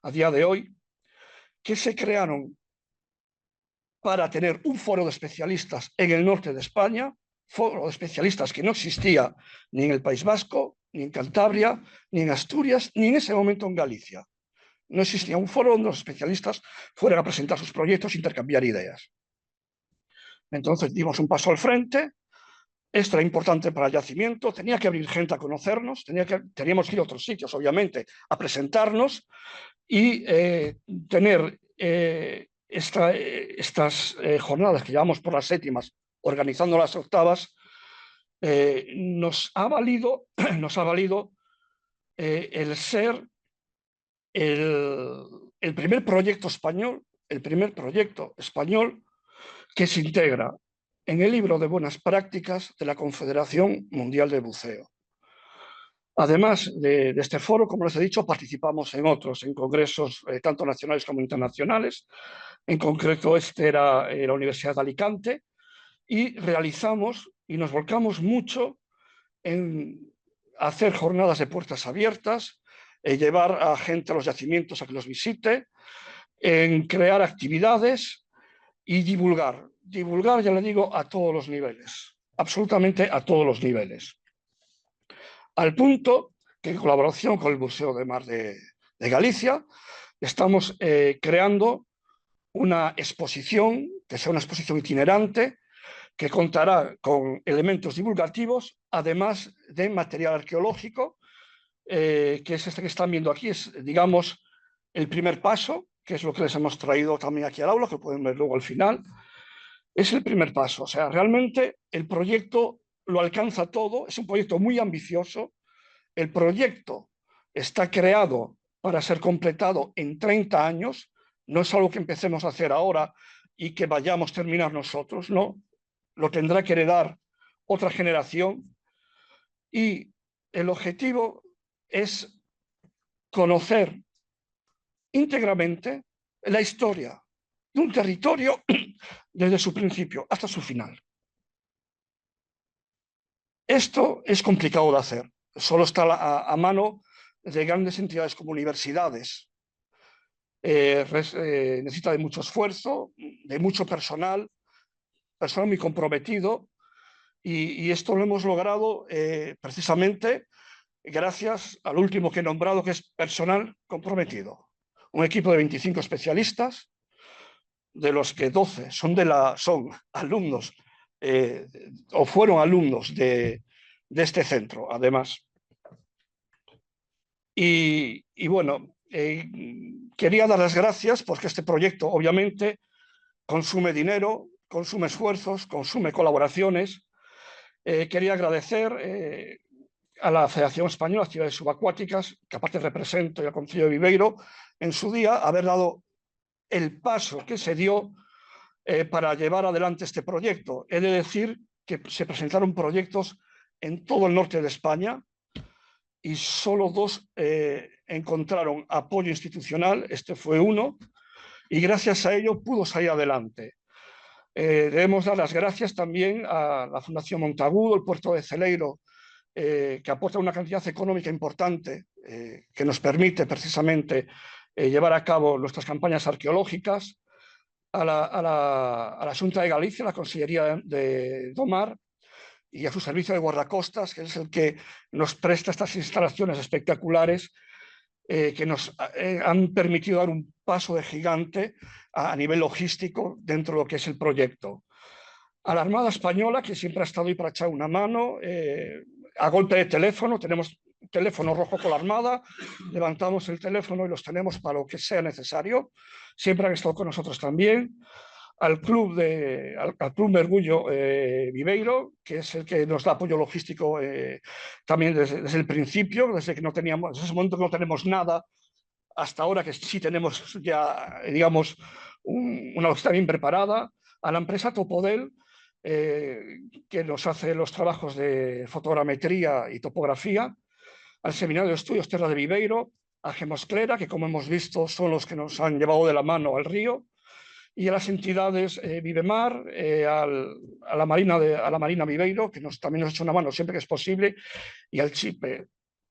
a día de hoy, que se crearon para tener un foro de especialistas en el norte de España, foro de especialistas que no existía ni en el País Vasco, ni en Cantabria, ni en Asturias, ni en ese momento en Galicia. No existía un foro donde los especialistas fueran a presentar sus proyectos e intercambiar ideas. Entonces dimos un paso al frente. Esto era importante para el yacimiento, tenía que abrir gente a conocernos, teníamos que ir a otros sitios, obviamente, a presentarnos y tener estas jornadas que llevamos por las séptimas, organizando las octavas, nos ha valido el ser el primer proyecto español que se integra en el libro de buenas prácticas de la Confederación Mundial de Buceo. Además de este foro, como les he dicho, participamos en otros, en congresos tanto nacionales como internacionales. En concreto, este era la Universidad de Alicante, y realizamos y nos volcamos mucho en hacer jornadas de puertas abiertas, llevar a gente a los yacimientos a que los visite, en crear actividades y divulgar. Divulgar, ya le digo, a todos los niveles, absolutamente a todos los niveles. Al punto que en colaboración con el Museo de Mar de Galicia estamos creando una exposición, que sea una exposición itinerante, que contará con elementos divulgativos, además de material arqueológico, que es este que están viendo aquí, es, digamos, el primer paso, que es lo que les hemos traído también aquí al aula, que pueden ver luego al final. Es el primer paso, o sea, realmente el proyecto lo alcanza todo, es un proyecto muy ambicioso. El proyecto está creado para ser completado en 30 años, no es algo que empecemos a hacer ahora y que vayamos a terminar nosotros, no, lo tendrá que heredar otra generación, y el objetivo es conocer íntegramente la historia de un territorio desde su principio hasta su final. Esto es complicado de hacer, solo está a mano de grandes entidades como universidades. Necesita de mucho esfuerzo, de mucho personal muy comprometido, y esto lo hemos logrado precisamente gracias al último que he nombrado, que es personal comprometido. Un equipo de 25 especialistas, de los que 12 son alumnos o fueron alumnos de este centro, además. Y bueno, quería dar las gracias porque este proyecto obviamente consume dinero, consume esfuerzos, consume colaboraciones. Quería agradecer a la Federación Española de Actividades Subacuáticas, que aparte represento, y al Concello de Viveiro, en su día, haber dado el paso que se dio para llevar adelante este proyecto. He de decir que se presentaron proyectos en todo el norte de España y solo 2 encontraron apoyo institucional, este fue uno, y gracias a ello pudo salir adelante. Debemos dar las gracias también a la Fundación Monteagudo, el Puerto de Celeiro, que aporta una cantidad económica importante que nos permite precisamente llevar a cabo nuestras campañas arqueológicas, a la Xunta de Galicia, a la Consellería do Mar y a su servicio de guardacostas, que es el que nos presta estas instalaciones espectaculares que nos han permitido dar un paso de gigante a nivel logístico dentro de lo que es el proyecto. A la Armada Española, que siempre ha estado ahí para echar una mano, a golpe de teléfono, tenemos teléfono rojo con la Armada, levantamos el teléfono y los tenemos para lo que sea necesario, siempre han estado con nosotros también. Al Club Mergullo Viveiro, que es el que nos da apoyo logístico también desde el principio, desde ese momento que no tenemos nada, hasta ahora que sí tenemos ya, digamos, una logística bien preparada. A la empresa Topodel, que nos hace los trabajos de fotogrametría y topografía, al Seminario de Estudios Terra de Viveiro, a Gemosclera, que como hemos visto son los que nos han llevado de la mano al río, y a las entidades Vivemar, a la Marina Viveiro, que también nos ha hecho una mano siempre que es posible, y al CHIPE.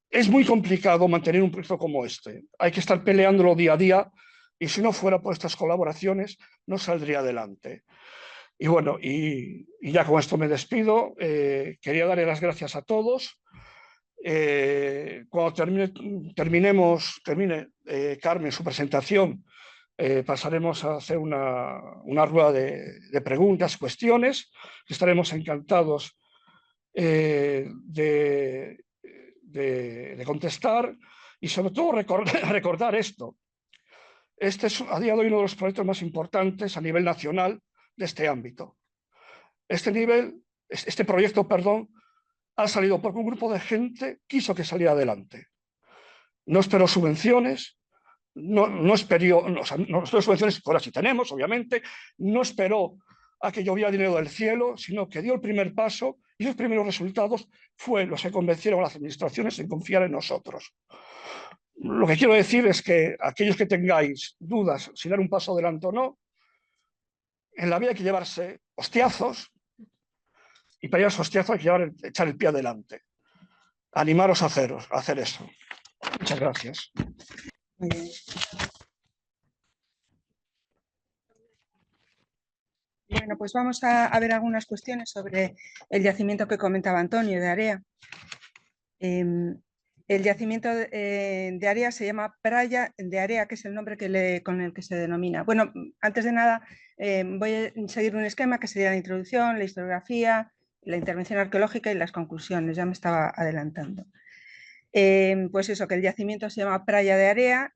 Es muy complicado mantener un proyecto como este. Hay que estar peleándolo día a día, y si no fuera por estas colaboraciones, no saldría adelante. Y bueno, y ya con esto me despido. Quería darle las gracias a todos. Cuando termine Carmen su presentación, pasaremos a hacer una rueda de preguntas, cuestiones. Estaremos encantados de contestar y sobre todo recordar esto. Este es a día de hoy uno de los proyectos más importantes a nivel nacional de este ámbito. Este proyecto, ha salido porque un grupo de gente quiso que saliera adelante. No esperó subvenciones, no esperó subvenciones, ahora sí tenemos, obviamente, no esperó a que lloviera dinero del cielo, sino que dio el primer paso y los primeros resultados fueron los que convencieron a las administraciones en confiar en nosotros. Lo que quiero decir es que aquellos que tengáis dudas si dar un paso adelante o no, en la vida hay que llevarse hostiazos, y para llevarse hostiazos hay que echar el pie adelante. Animaros a hacer eso. Muchas gracias. Muy bien. Bueno, pues vamos a ver algunas cuestiones sobre el yacimiento que comentaba Antonio de Area. El yacimiento de Area se llama Praia de Area, que es el nombre con el que se denomina. Bueno, antes de nada voy a seguir un esquema que sería la introducción, la historiografía, la intervención arqueológica y las conclusiones. Ya me estaba adelantando. Pues eso, que el yacimiento se llama Praia de Area,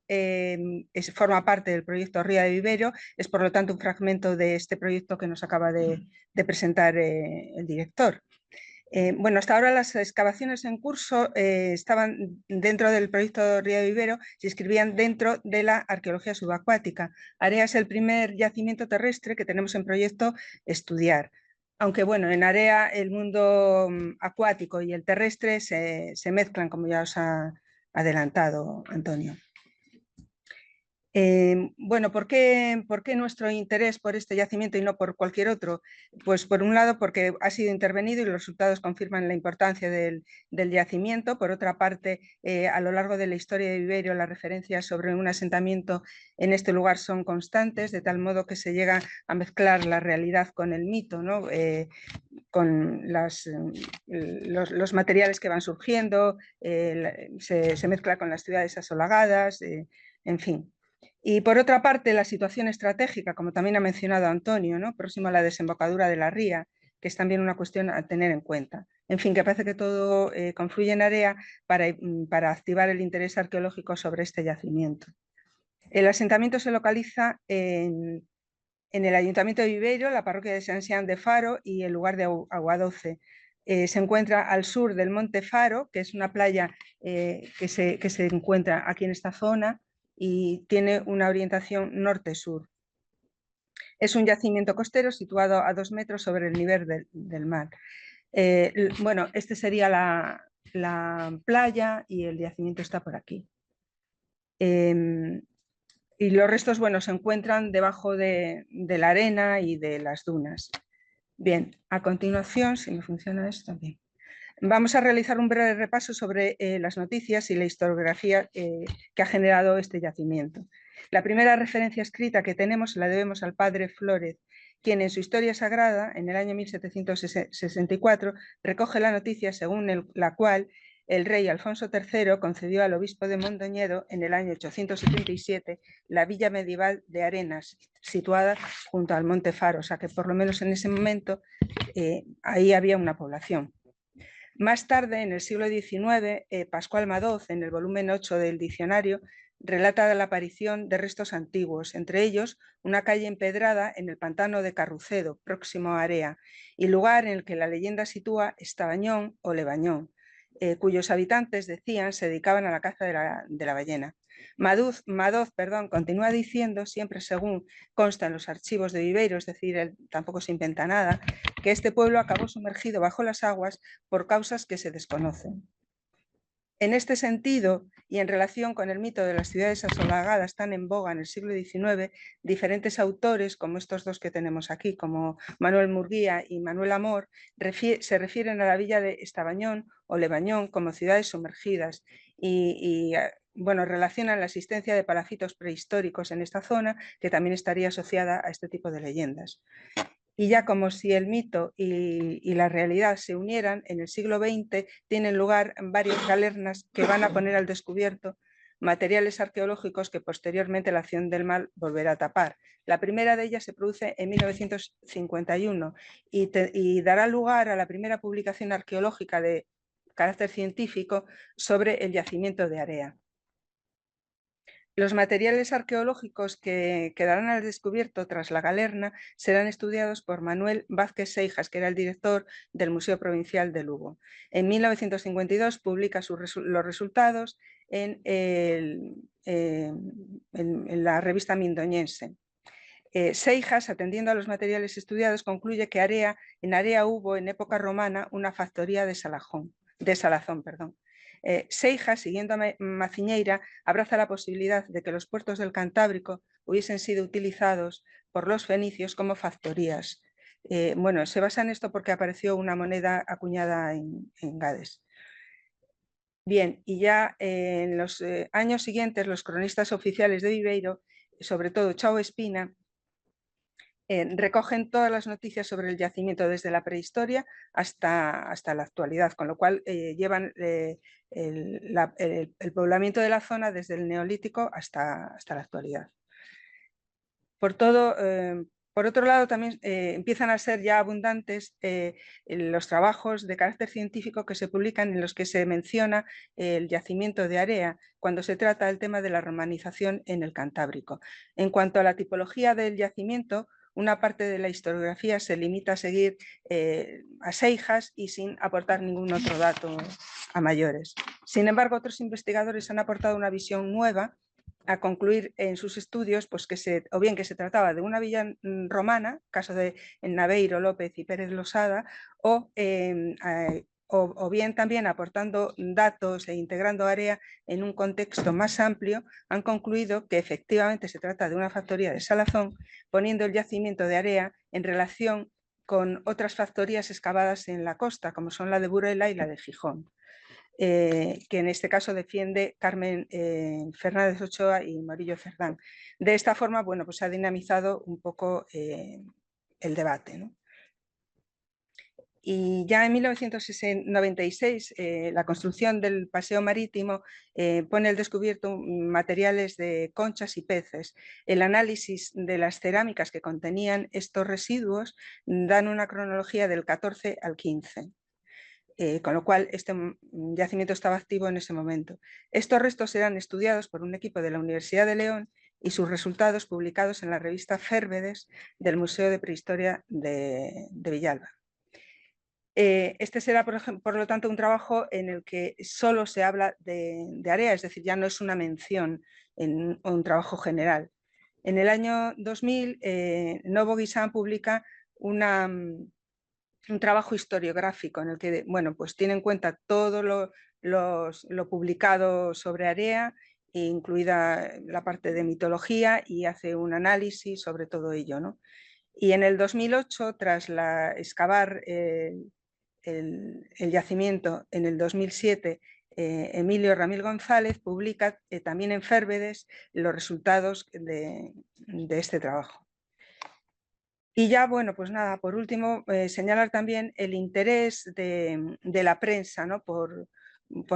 forma parte del proyecto Ría de Viveiro, es por lo tanto un fragmento de este proyecto que nos acaba de presentar el director. Bueno, hasta ahora las excavaciones en curso estaban dentro del proyecto Ría de Viveiro, se inscribían dentro de la arqueología subacuática. Area es el primer yacimiento terrestre que tenemos en proyecto estudiar. Aunque bueno, en Area el mundo acuático y el terrestre se mezclan, como ya os ha adelantado Antonio. Bueno, ¿por qué nuestro interés por este yacimiento y no por cualquier otro? Pues por un lado porque ha sido intervenido y los resultados confirman la importancia del yacimiento. Por otra parte, a lo largo de la historia de Viveiro las referencias sobre un asentamiento en este lugar son constantes, de tal modo que se llega a mezclar la realidad con el mito, ¿no? Con los materiales que van surgiendo, se mezcla con las ciudades asolagadas, en fin. Y por otra parte, la situación estratégica, como también ha mencionado Antonio, ¿no? Próximo a la desembocadura de la ría, que es también una cuestión a tener en cuenta. En fin, que parece que todo confluye en Area para activar el interés arqueológico sobre este yacimiento. El asentamiento se localiza en el Ayuntamiento de Viveiro, la parroquia de San Xián de Faro y el lugar de Aguadoce. Se encuentra al sur del Monte Faro, que es una playa que se encuentra aquí en esta zona, y tiene una orientación norte-sur. Es un yacimiento costero situado a 2 metros sobre el nivel del mar. Bueno, este sería la playa y el yacimiento está por aquí. Y los restos, bueno, se encuentran debajo de la arena y de las dunas. Bien, a continuación, si me funciona esto, bien. Vamos a realizar un breve repaso sobre las noticias y la historiografía que ha generado este yacimiento. La primera referencia escrita que tenemos la debemos al padre Flórez, quien en su Historia Sagrada, en el año 1764, recoge la noticia según la cual el rey Alfonso III concedió al obispo de Mondoñedo en el año 877 la villa medieval de Arenas, situada junto al Monte Faro, o sea que por lo menos en ese momento ahí había una población. Más tarde, en el siglo XIX, Pascual Madoz, en el volumen 8 del diccionario, relata la aparición de restos antiguos, entre ellos una calle empedrada en el pantano de Carrucedo, próximo a Area, y lugar en el que la leyenda sitúa Estabañón o Lebañón, cuyos habitantes, decían, se dedicaban a la caza de la ballena. Madoz, continúa diciendo, siempre según consta en los archivos de Viveiro, es decir, él tampoco se inventa nada, que este pueblo acabó sumergido bajo las aguas por causas que se desconocen. En este sentido, y en relación con el mito de las ciudades asolagadas tan en boga en el siglo XIX, diferentes autores, como estos dos que tenemos aquí, como Manuel Murguía y Manuel Amor, se refieren a la villa de Estabañón o Lebañón como ciudades sumergidas y bueno, relacionan la existencia de palafitos prehistóricos en esta zona, que también estaría asociada a este tipo de leyendas. Y ya como si el mito y la realidad se unieran, en el siglo XX tienen lugar varias galernas que van a poner al descubierto materiales arqueológicos que posteriormente la acción del mal volverá a tapar. La primera de ellas se produce en 1951 y dará lugar a la primera publicación arqueológica de carácter científico sobre el yacimiento de Area. Los materiales arqueológicos que quedarán al descubierto tras la galerna serán estudiados por Manuel Vázquez Seijas, que era el director del Museo Provincial de Lugo. En 1952 publica los resultados en la revista Mindoñense. Seijas, atendiendo a los materiales estudiados, concluye que en Area hubo en época romana una factoría de salazón. Seijas, siguiendo a Maciñeira, abraza la posibilidad de que los puertos del Cantábrico hubiesen sido utilizados por los fenicios como factorías. Bueno, se basa en esto porque apareció una moneda acuñada en Gades. Bien, y ya en los años siguientes, los cronistas oficiales de Viveiro, sobre todo Chao Espina, recogen todas las noticias sobre el yacimiento desde la prehistoria hasta la actualidad, con lo cual llevan el poblamiento de la zona desde el Neolítico hasta la actualidad. Por otro lado, también empiezan a ser ya abundantes los trabajos de carácter científico que se publican en los que se menciona el yacimiento de Area cuando se trata del tema de la romanización en el Cantábrico. En cuanto a la tipología del yacimiento, una parte de la historiografía se limita a seguir a Seijas y sin aportar ningún otro dato a mayores. Sin embargo, otros investigadores han aportado una visión nueva a concluir en sus estudios pues o bien que se trataba de una villa romana, caso de Naveiro, López y Pérez Losada, o bien también aportando datos e integrando Area en un contexto más amplio, han concluido que efectivamente se trata de una factoría de salazón, poniendo el yacimiento de Area en relación con otras factorías excavadas en la costa, como son la de Burela y la de Gijón. Que en este caso defiende Carmen Fernández Ochoa y Morillo Cerdán. De esta forma, bueno, pues se ha dinamizado un poco el debate, ¿no? Y ya en 1996 la construcción del paseo marítimo pone al descubierto materiales de conchas y peces. El análisis de las cerámicas que contenían estos residuos dan una cronología del 14 al 15. Con lo cual este yacimiento estaba activo en ese momento. Estos restos serán estudiados por un equipo de la Universidad de León y sus resultados publicados en la revista Férvedes del Museo de Prehistoria de Villalba. Este será, por lo tanto, un trabajo en el que solo se habla de Area, es decir, ya no es una mención en un trabajo general. En el año 2000, Novo Guisán publica un trabajo historiográfico en el que, bueno, pues tiene en cuenta todo lo publicado sobre Area, incluida la parte de mitología, y hace un análisis sobre todo ello, ¿no? Y en el 2008, tras excavar el yacimiento en el 2007 Emilio Ramil González publica también en Fervedes los resultados de este trabajo. Y ya, bueno, pues nada, por último, señalar también el interés de la prensa, ¿no? por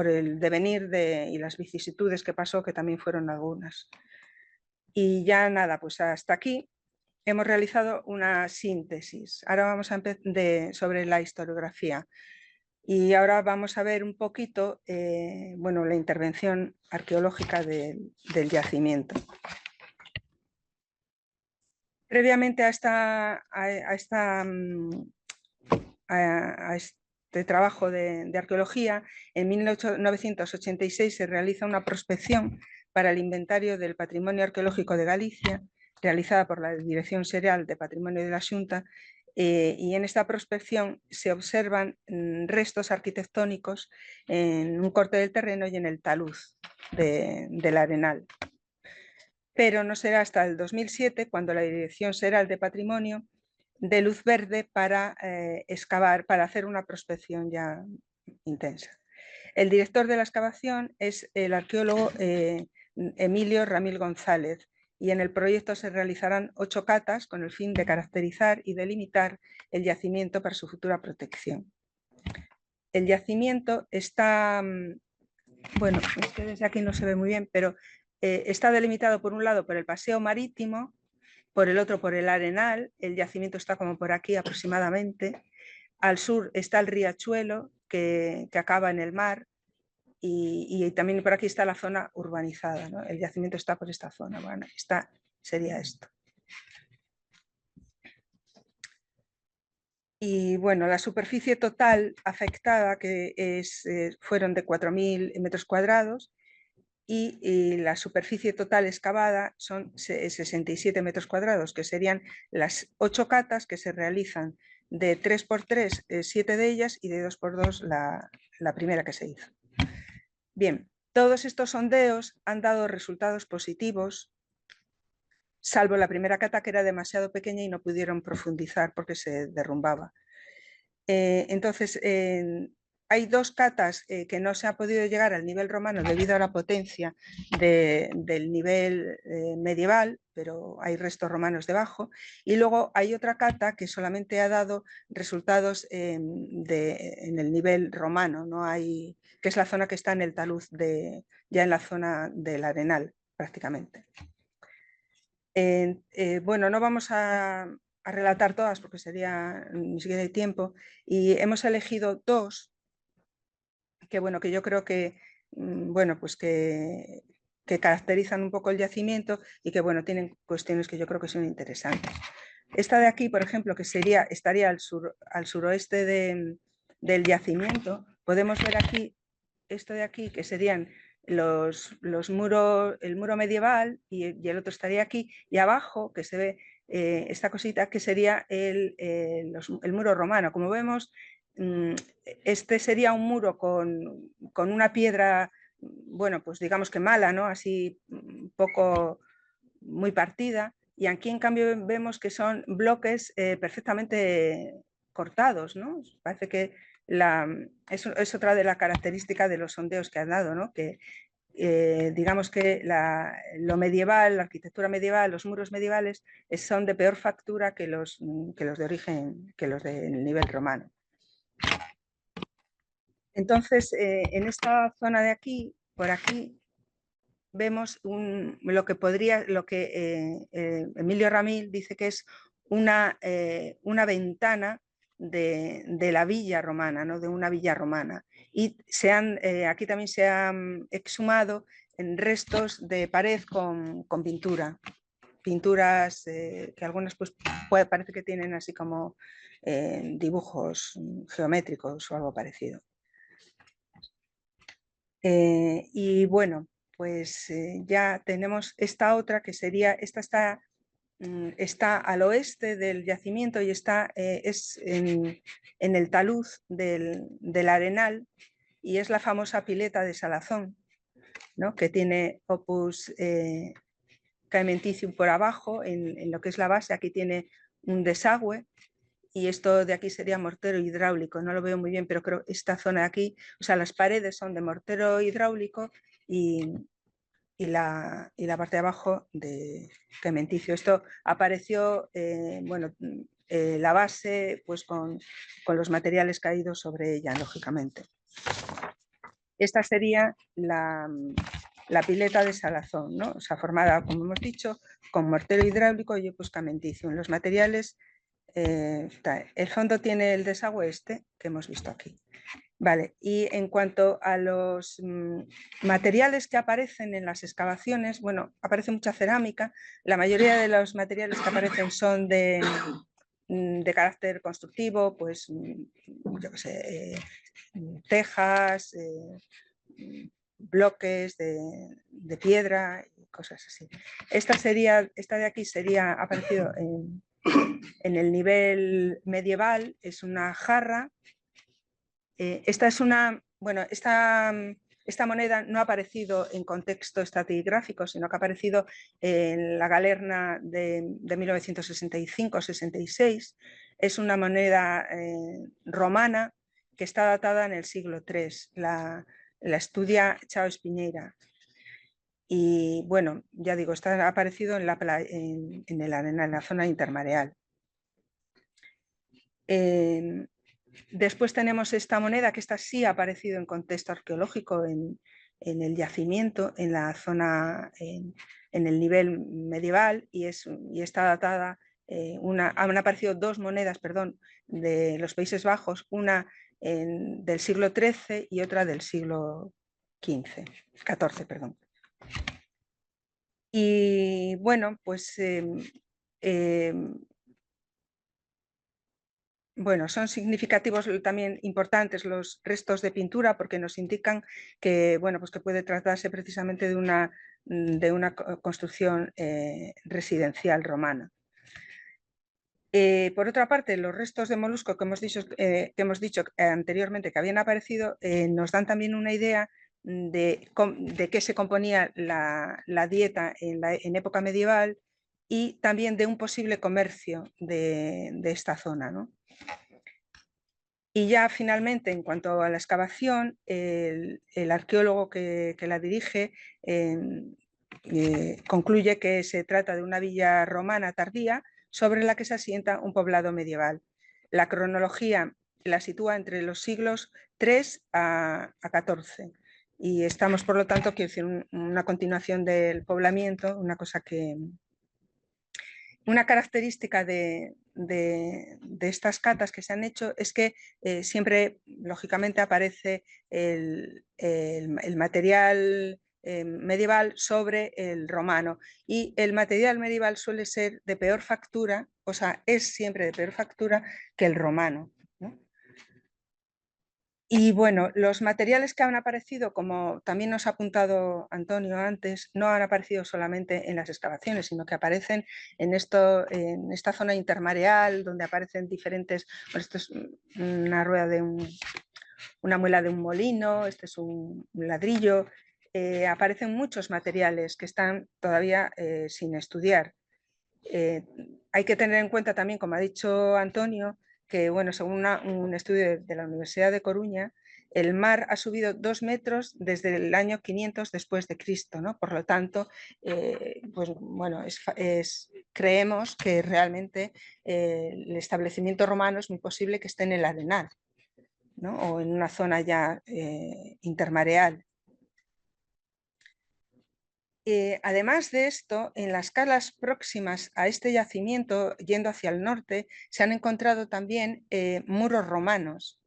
el devenir y las vicisitudes que pasó, que también fueron algunas. Y ya nada, pues hasta aquí hemos realizado una síntesis. Ahora vamos a empezar sobre la historiografía. Y ahora vamos a ver un poquito bueno, la intervención arqueológica del yacimiento. Previamente a este trabajo de arqueología, en 1986 se realiza una prospección para el inventario del patrimonio arqueológico de Galicia, realizada por la Dirección Xeral de Patrimonio de la Xunta, y en esta prospección se observan restos arquitectónicos en un corte del terreno y en el talud del Arenal. Pero no será hasta el 2007 cuando la Dirección Xeral de Patrimonio dé luz verde para excavar, para hacer una prospección ya intensa. El director de la excavación es el arqueólogo Emilio Ramil González, y en el proyecto se realizarán 8 catas con el fin de caracterizar y delimitar el yacimiento para su futura protección. El yacimiento está, bueno, es que desde aquí no se ve muy bien, pero está delimitado por un lado por el paseo marítimo, por el otro por el Arenal. El yacimiento está como por aquí aproximadamente. Al sur está el riachuelo que acaba en el mar, y también por aquí está la zona urbanizada, ¿no? El yacimiento está por esta zona. Bueno, sería esto. Y bueno, la superficie total afectada fueron de 4.000 metros cuadrados, y la superficie total excavada son 67 metros cuadrados, que serían las 8 catas que se realizan de 3×3, 7 de ellas, y de 2×2 la primera que se hizo. Bien, todos estos sondeos han dado resultados positivos, salvo la primera cata, que era demasiado pequeña y no pudieron profundizar porque se derrumbaba. Entonces, hay 2 catas que no se ha podido llegar al nivel romano debido a la potencia del nivel medieval, pero hay restos romanos debajo. Y luego hay otra cata que solamente ha dado resultados en el nivel romano, ¿no? Que es la zona que está en el talud, ya en la zona del Arenal, prácticamente. Bueno, no vamos a relatar todas porque ni siquiera hay tiempo, y hemos elegido 2 que, bueno, que yo creo que, bueno, pues que caracterizan un poco el yacimiento y que, bueno, tienen cuestiones que yo creo que son interesantes. Esta de aquí, por ejemplo, que estaría al suroeste del yacimiento. Podemos ver aquí, esto de aquí, que serían los muros, el muro medieval, y el otro estaría aquí, y abajo, que se ve esta cosita, que sería el muro romano. Como vemos, este sería un muro con una piedra, bueno, pues digamos que mala, ¿no? Así poco, muy partida, y aquí en cambio vemos que son bloques perfectamente cortados, ¿no? Parece que es otra de las características de los sondeos que han dado, ¿no? Que digamos que lo medieval, la arquitectura medieval, los muros medievales son de peor factura que los de origen, que los del nivel romano. Entonces, en esta zona de aquí, por aquí, vemos lo que Emilio Ramil dice que es una ventana de la villa romana, ¿no? De una villa romana. Y aquí también se han exhumado en restos de pared con pinturas que algunas pues parece que tienen así como dibujos geométricos o algo parecido. Y bueno, pues ya tenemos esta otra que sería, esta está al oeste del yacimiento y es en el talud del Arenal, y es la famosa pileta de Salazón, ¿no? Que tiene opus caementicium por abajo, en lo que es la base. Aquí tiene un desagüe, y esto de aquí sería mortero hidráulico, no lo veo muy bien, pero creo que esta zona de aquí, o sea, las paredes son de mortero hidráulico y la parte de abajo de cementicio. Esto apareció, bueno, la base pues con los materiales caídos sobre ella, lógicamente. Esta sería la pileta de salazón, ¿no? O sea, formada, como hemos dicho, con mortero hidráulico y opus camenticio. En los materiales, el fondo tiene el desagüe este que hemos visto aquí. Vale, y en cuanto a los materiales que aparecen en las excavaciones, bueno, aparece mucha cerámica. La mayoría de los materiales que aparecen son de carácter constructivo, pues, yo qué sé, tejas, bloques de piedra y cosas así. Esta de aquí sería aparecido en el nivel medieval, es una jarra. Esta es bueno, esta moneda no ha aparecido en contexto estratigráfico, sino que ha aparecido en la galerna de 1965-66. Es una moneda romana que está datada en el siglo III. La estudia Chao Espiñeira. Y bueno, ya digo, ha aparecido en el arenal, en la zona intermareal. Después tenemos esta moneda, que esta sí ha aparecido en contexto arqueológico en el yacimiento, en la zona, en el nivel medieval, y está datada, han aparecido dos monedas, perdón, de los Países Bajos, una del siglo XIII y otra del siglo XIV, perdón. Y bueno, pues bueno, son significativos, también importantes los restos de pintura, porque nos indican que, bueno, pues que puede tratarse precisamente de una construcción residencial romana. Por otra parte, los restos de molusco que hemos dicho anteriormente que habían aparecido nos dan también una idea de qué se componía la dieta en época medieval y también de un posible comercio de esta zona, ¿no? Y ya finalmente, en cuanto a la excavación, el arqueólogo que la dirige concluye que se trata de una villa romana tardía sobre la que se asienta un poblado medieval. La cronología la sitúa entre los siglos III a XIV y estamos, por lo tanto, quiero decir, una continuación del poblamiento, una característica de estas catas que se han hecho es que siempre, lógicamente, aparece el material medieval sobre el romano, y el material medieval suele ser de peor factura, o sea, es siempre de peor factura que el romano, ¿no? Y bueno, los materiales que han aparecido, como también nos ha apuntado Antonio antes, no han aparecido solamente en las excavaciones, sino que aparecen en esta zona intermareal, donde aparecen diferentes, bueno, esto es una rueda una muela de un molino, este es un ladrillo, aparecen muchos materiales que están todavía sin estudiar. Hay que tener en cuenta también, como ha dicho Antonio, que bueno, según un estudio de la Universidad de Coruña, el mar ha subido 2 metros desde el año 500 después de Cristo, ¿no? Por lo tanto, pues bueno, creemos que realmente el establecimiento romano es muy posible que esté en el arenal, ¿no? O en una zona ya intermareal. Además de esto, en las calas próximas a este yacimiento, yendo hacia el norte, se han encontrado también muros romanos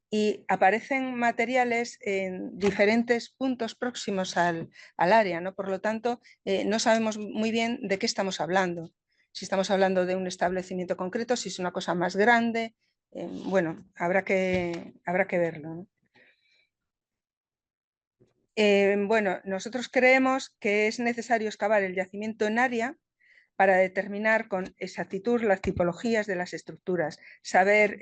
y aparecen materiales en diferentes puntos próximos al área, ¿no? Por lo tanto, no sabemos muy bien de qué estamos hablando. Si estamos hablando de un establecimiento concreto, si es una cosa más grande, bueno, habrá que verlo, ¿no? Bueno, nosotros creemos que es necesario excavar el yacimiento en área para determinar con exactitud las tipologías de las estructuras, saber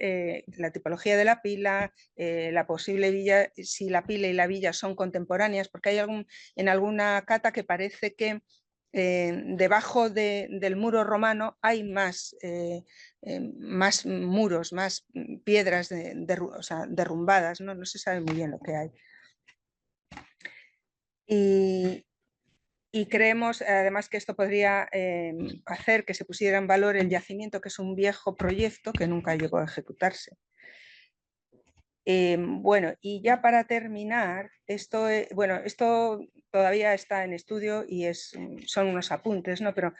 la tipología de la pila, la posible villa, si la pila y la villa son contemporáneas, porque hay en alguna cata que parece que debajo del muro romano hay más muros, más piedras o sea, derrumbadas, ¿no? No se sabe muy bien lo que hay. Y creemos además que esto podría hacer que se pusiera en valor el yacimiento, que es un viejo proyecto que nunca llegó a ejecutarse. Bueno, y ya para terminar, esto todavía está en estudio y son unos apuntes, ¿no? Pero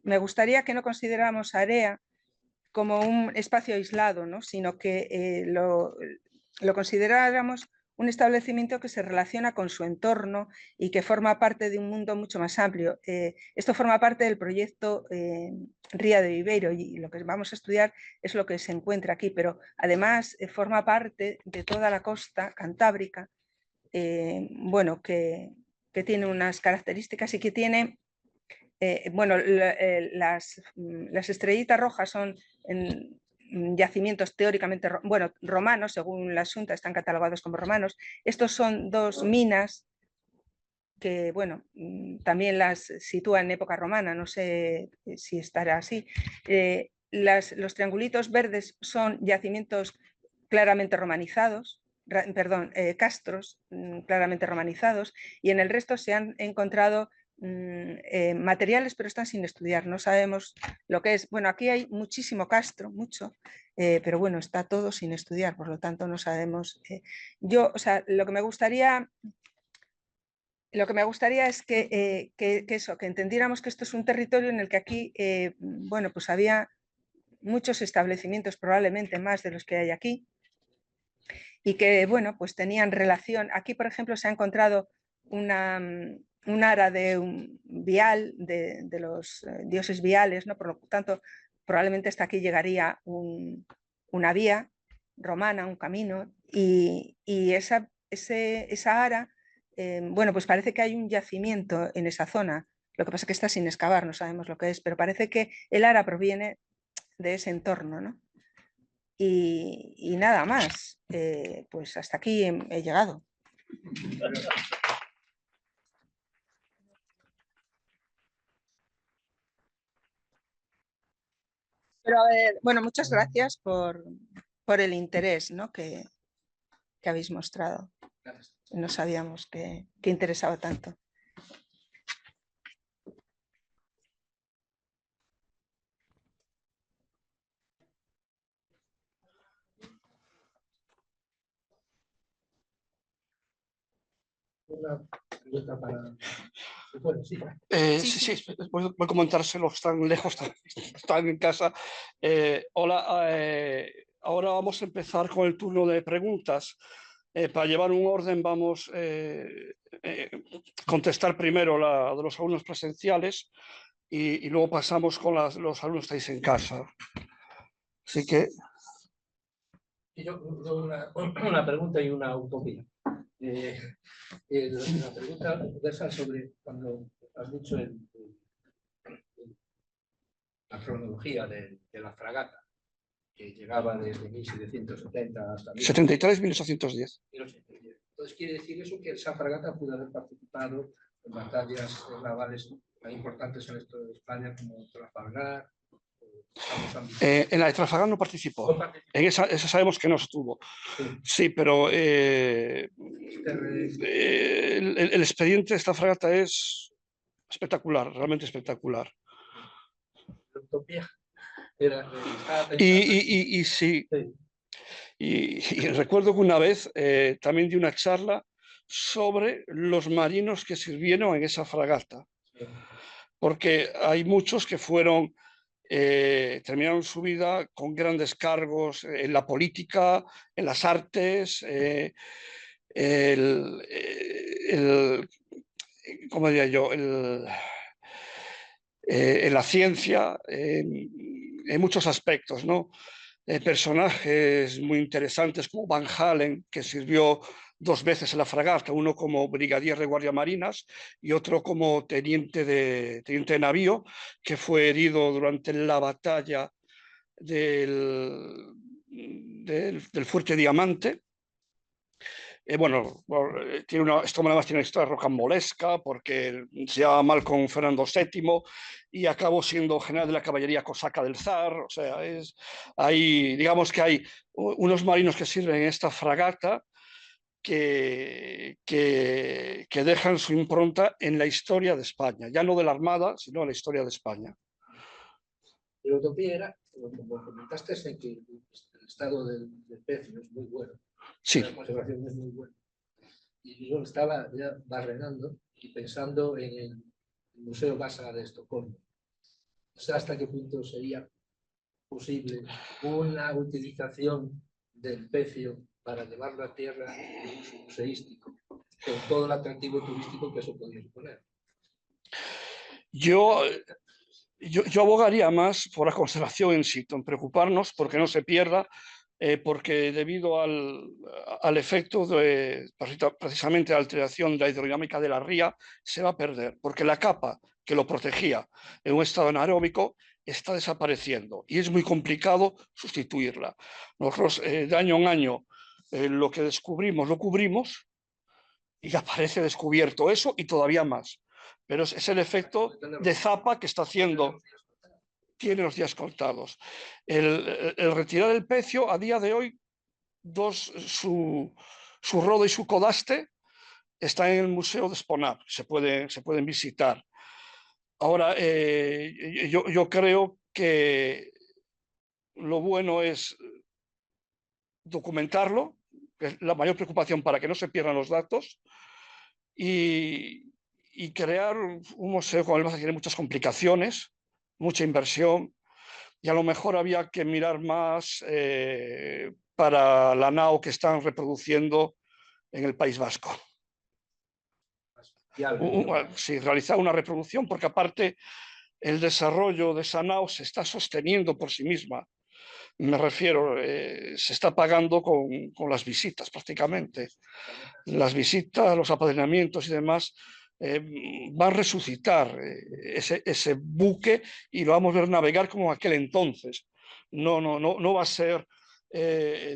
me gustaría que no consideráramos Area como un espacio aislado, ¿no? Sino que lo consideráramos un establecimiento que se relaciona con su entorno y que forma parte de un mundo mucho más amplio. Esto forma parte del proyecto Ría de Viveiro y lo que vamos a estudiar es lo que se encuentra aquí, pero además forma parte de toda la costa cantábrica, bueno, que tiene unas características y que tiene, bueno, las estrellitas rojas son yacimientos teóricamente, bueno, romanos, según la Xunta están catalogados como romanos. Estos son dos minas que, bueno, también las sitúa en época romana, no sé si estará así. Los triangulitos verdes son yacimientos claramente romanizados, perdón, castros claramente romanizados, y en el resto se han encontrado materiales, pero están sin estudiar, no sabemos lo que es. Bueno, aquí hay muchísimo castro, mucho, pero bueno, está todo sin estudiar, por lo tanto no sabemos. O sea, lo que me gustaría es que entendiéramos que esto es un territorio en el que aquí, bueno, pues había muchos establecimientos, probablemente más de los que hay aquí, y que, bueno, pues tenían relación. Aquí, por ejemplo, se ha encontrado un ara de un vial, de los dioses viales, ¿no? Por lo tanto, probablemente hasta aquí llegaría una vía romana, un camino, y esa ara, bueno, pues parece que hay un yacimiento en esa zona. Lo que pasa es que está sin excavar, no sabemos lo que es, pero parece que el ara proviene de ese entorno, ¿no? Y nada más, pues hasta aquí he llegado. Pero bueno, muchas gracias por el interés, ¿no? que habéis mostrado. No sabíamos que interesaba tanto. Una pregunta para... Bueno, sí. Sí, voy a comentárselo, están lejos, están en casa. Hola, ahora vamos a empezar con el turno de preguntas. Para llevar un orden vamos a contestar primero la de los alumnos presenciales y luego pasamos con los alumnos que estáis en casa. Así que... Yo una pregunta y una utopía. La pregunta versa sobre cuando has dicho la cronología de la fragata, que llegaba desde 1770 hasta 73.810. Entonces quiere decir eso que esa fragata pudo haber participado en batallas navales tan importantes en esto de España como Trafalgar. En la de Trafalgar no participó. En esa sabemos que no estuvo. Sí, pero el expediente de esta fragata es espectacular, realmente espectacular. Y sí. Y recuerdo que una vez también di una charla sobre los marinos que sirvieron en esa fragata. Porque hay muchos que fueron... terminaron su vida con grandes cargos en la política, en las artes, ¿cómo diría yo? En la ciencia, en muchos aspectos, ¿no? Personajes muy interesantes como Van Halen, que sirvió 2 veces en la fragata, uno como brigadier de guardia marinas y otro como teniente de navío, que fue herido durante la batalla del Fuerte Diamante. esto además tiene una historia rocambolesca porque se llevaba mal con Fernando VII y acabó siendo general de la caballería cosaca del zar. O sea, digamos que hay unos marinos que sirven en esta fragata que dejan su impronta en la historia de España, ya no de la Armada, sino en la historia de España. La utopía era, como comentaste, es que el estado del pecio es muy bueno. Sí. La conservación es muy buena. Y yo estaba ya barrenando y pensando en el Museo Vasa de Estocolmo. No sé hasta qué punto sería posible una utilización del pecio para llevarlo a tierra de uso museístico, con todo el atractivo turístico que eso podría suponer. Yo abogaría más por la conservación in situ, en preocuparnos porque no se pierda, porque debido al efecto precisamente de la alteración de la hidrodinámica de la ría, se va a perder, porque la capa que lo protegía en un estado anaeróbico está desapareciendo y es muy complicado sustituirla. Nosotros de año en año lo que descubrimos lo cubrimos y aparece descubierto eso y todavía más. Pero es el efecto de zapa que está haciendo. Tiene los días contados. El retirar el pecio, a día de hoy, su rodo y su codaste está en el Museo de Esponar, se pueden visitar. Ahora, yo creo que lo bueno es documentarlo, que es la mayor preocupación para que no se pierdan los datos, y crear un museo como el Vasa tiene muchas complicaciones, mucha inversión, y a lo mejor había que mirar más para la nao que están reproduciendo en el País Vasco. Sí, realizar una reproducción, porque aparte el desarrollo de esa nao se está sosteniendo por sí misma. Me refiero, se está pagando con las visitas prácticamente. Las visitas, los apadrinamientos y demás van a resucitar ese buque y lo vamos a ver navegar como aquel entonces. No va a ser,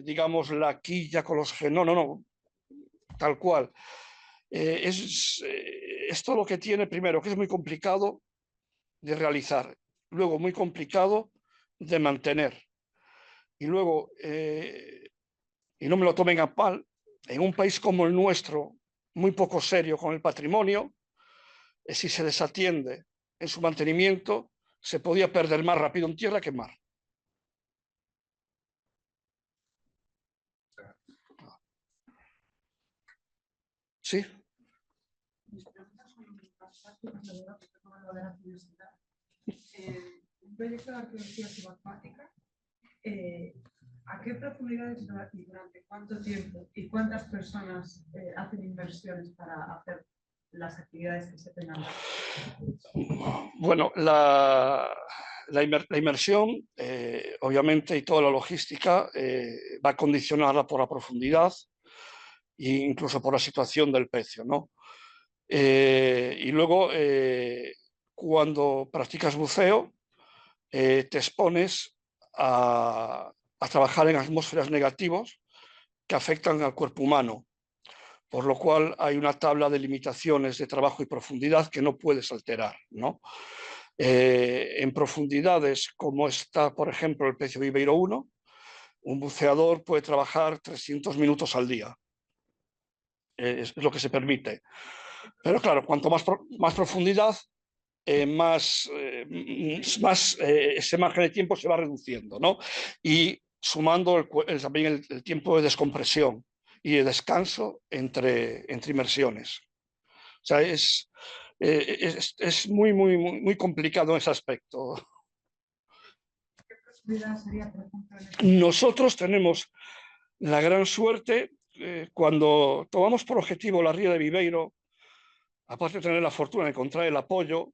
digamos, la quilla con los... No, tal cual. Esto lo que tiene, primero, que es muy complicado de realizar, luego muy complicado de mantener. Y luego, y no me lo tomen a mal, en un país como el nuestro, muy poco serio con el patrimonio, si se desatiende en su mantenimiento, se podía perder más rápido en tierra que en mar. ¿Sí? Un proyecto de arqueología subacuática, ¿a qué profundidades y durante cuánto tiempo y cuántas personas hacen inversiones para hacer las actividades que se tengan? Bueno, la inmersión, obviamente, y toda la logística va condicionada por la profundidad e incluso por la situación del pecio, ¿no? Y luego, cuando practicas buceo, te expones a trabajar en atmósferas negativas que afectan al cuerpo humano, por lo cual hay una tabla de limitaciones de trabajo y profundidad que no puedes alterar, ¿no? En profundidades como está, por ejemplo, el pecio Viveiro 1, un buceador puede trabajar 300 minutos al día. Es lo que se permite. Pero claro, cuanto más profundidad, ese margen de tiempo se va reduciendo, ¿no? Y sumando también el tiempo de descompresión y de descanso entre inmersiones. O sea, es muy complicado en ese aspecto. ¿Qué posibilidad sería, por ejemplo, Nosotros tenemos la gran suerte, cuando tomamos por objetivo la ría de Viveiro, aparte de tener la fortuna de encontrar el apoyo,